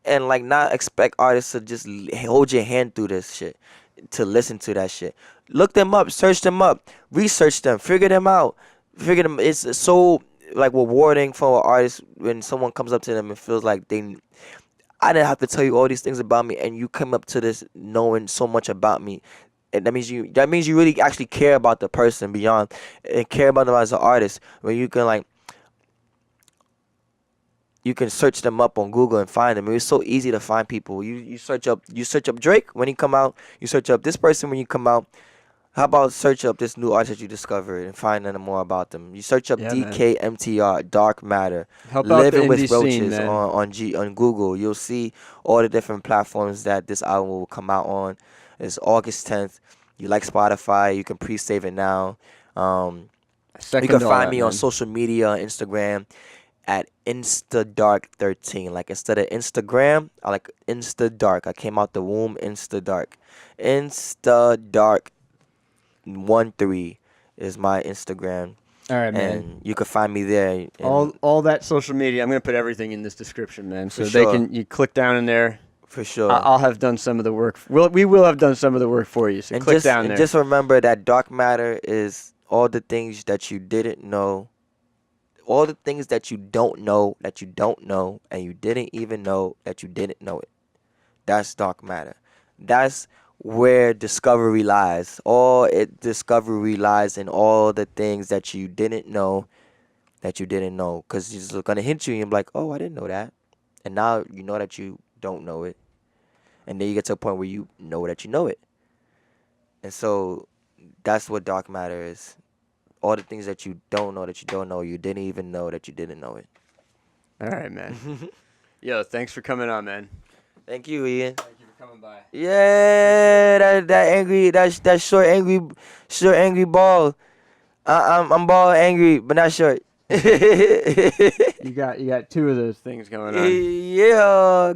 and like not expect artists to just hold your hand through this shit, to listen to that shit. Look them up, search them up, research them, figure them out, figure them. It's so like rewarding for an artist when someone comes up to them and feels like I didn't have to tell you all these things about me, and you come up to this knowing so much about me. And that means you really actually care about the person beyond, and care about them as an artist. When you can search them up on Google and find them. It's so easy to find people. You search up Drake when he come out. You search up this person when you come out. How about search up this new artist that you discovered and find out more about them? You search up Dkmtr, Dark Matter, Help out Living the with indie Roaches scene, man. on Google. You'll see all the different platforms that this album will come out on. It's August 10th. You like Spotify, you can pre-save it now. You can find me on social media, on Instagram, at InstaDark13. Like instead of Instagram, I like InstaDark. I came out the womb InstaDark. InstaDark13 is my Instagram. All right, man. And you can find me there. All that social media, I'm gonna put everything in this description, man. So sure. you click down in there. For sure. I'll have done some of the work. We will have done some of the work for you. So click down there. And just remember that dark matter is all the things that you didn't know, all the things that you don't know, and you didn't even know that you didn't know it. That's dark matter. That's where discovery lies. Discovery lies in all the things that you didn't know, because it's gonna hit you and you're like, oh, I didn't know that, and now you know that you don't know it, and then you get to a point where you know that you know it. And so that's what dark matter is. All the things that you don't know, you didn't even know that you didn't know it. All right, man. Yo, thanks for coming on, man. Thank you, Ian. Thank you for coming by. Yeah, that short angry ball. I'm ball angry, but not short. You got two of those things going on. Yeah.